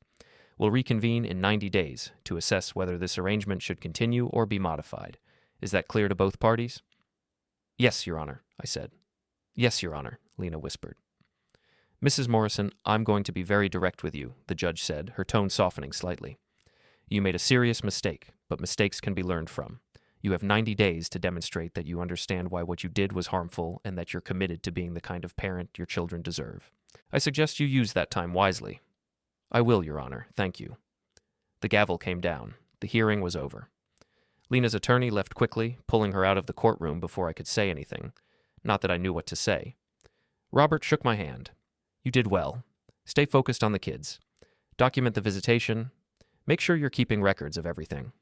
We'll reconvene in 90 days to assess whether this arrangement should continue or be modified. Is that clear to both parties? Yes, Your Honor, I said. Yes, Your Honor, Lena whispered. Mrs. Morrison, I'm going to be very direct with you, the judge said, her tone softening slightly. You made a serious mistake, but mistakes can be learned from. You have 90 days to demonstrate that you understand why what you did was harmful and that you're committed to being the kind of parent your children deserve. I suggest you use that time wisely. I will, Your Honor. Thank you. The gavel came down. The hearing was over. Lena's attorney left quickly, pulling her out of the courtroom before I could say anything. Not that I knew what to say. Robert shook my hand. You did well. Stay focused on the kids. Document the visitation. Make sure you're keeping records of everything.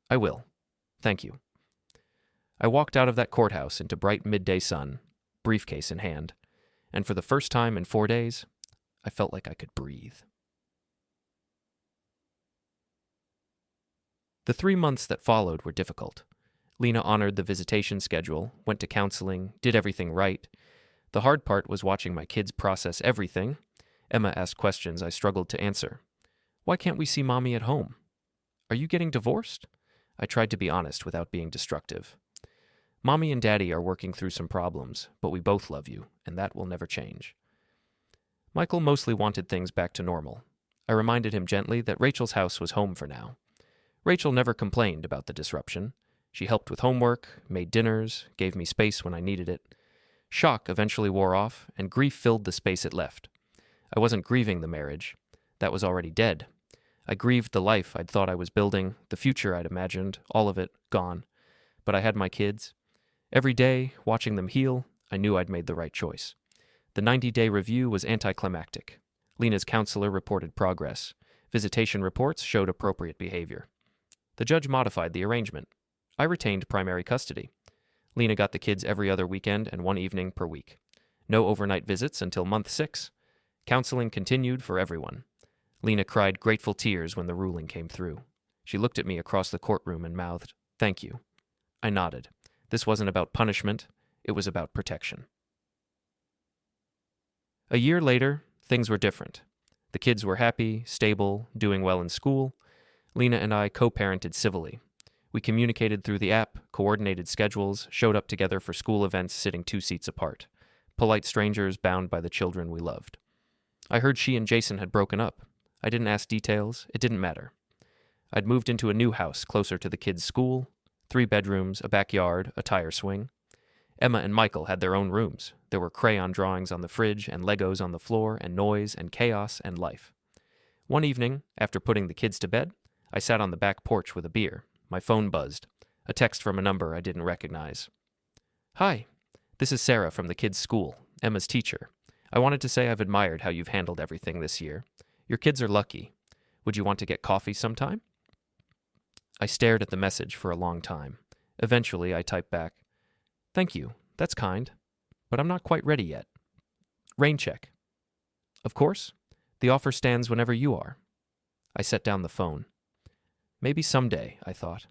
I will. Thank you. I walked out of that courthouse into bright midday sun, briefcase in hand, and for the first time in 4 days, I felt like I could breathe. The 3 months that followed were difficult. Lena honored the visitation schedule, went to counseling, did everything right. The hard part was watching my kids process everything. Emma asked questions I struggled to answer. Why can't we see Mommy at home? Are you getting divorced? I tried to be honest without being destructive. Mommy and Daddy are working through some problems, but we both love you, and that will never change. Michael mostly wanted things back to normal. I reminded him gently that Rachel's house was home for now. Rachel never complained about the disruption. She helped with homework, made dinners, gave me space when I needed it. Shock eventually wore off, and grief filled the space it left. I wasn't grieving the marriage. That was already dead. I grieved the life I'd thought I was building, the future I'd imagined, all of it gone. But I had my kids. Every day, watching them heal, I knew I'd made the right choice. The 90-day review was anticlimactic. Lena's counselor reported progress. Visitation reports showed appropriate behavior. The judge modified the arrangement. I retained primary custody. Lena got the kids every other weekend and 1 evening per week. No overnight visits until month 6. Counseling continued for everyone. Lena cried grateful tears when the ruling came through. She looked at me across the courtroom and mouthed, "Thank you." I nodded. This wasn't about punishment. It was about protection. A year later, things were different. The kids were happy, stable, doing well in school. Lena and I co-parented civilly. We communicated through the app, coordinated schedules, showed up together for school events sitting 2 seats apart. Polite strangers bound by the children we loved. I heard she and Jason had broken up. I didn't ask details. It didn't matter. I'd moved into a new house closer to the kids' school, 3 bedrooms, a backyard, a tire swing. Emma and Michael had their own rooms. There were crayon drawings on the fridge and Legos on the floor and noise and chaos and life. One evening, after putting the kids to bed, I sat on the back porch with a beer. My phone buzzed. A text from a number I didn't recognize. Hi, this is Sarah from the kids' school, Emma's teacher. I wanted to say I've admired how you've handled everything this year. Your kids are lucky. Would you want to get coffee sometime? I stared at the message for a long time. Eventually, I typed back, "Thank you, that's kind, but I'm not quite ready yet. Rain check." "Of course. The offer stands whenever you are." I set down the phone. Maybe someday, I thought,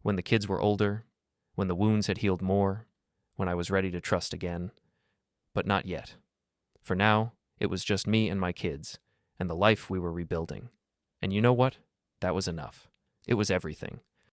when the kids were older, when the wounds had healed more, when I was ready to trust again. But not yet. For now, it was just me and my kids, and the life we were rebuilding. And you know what? That was enough. It was everything.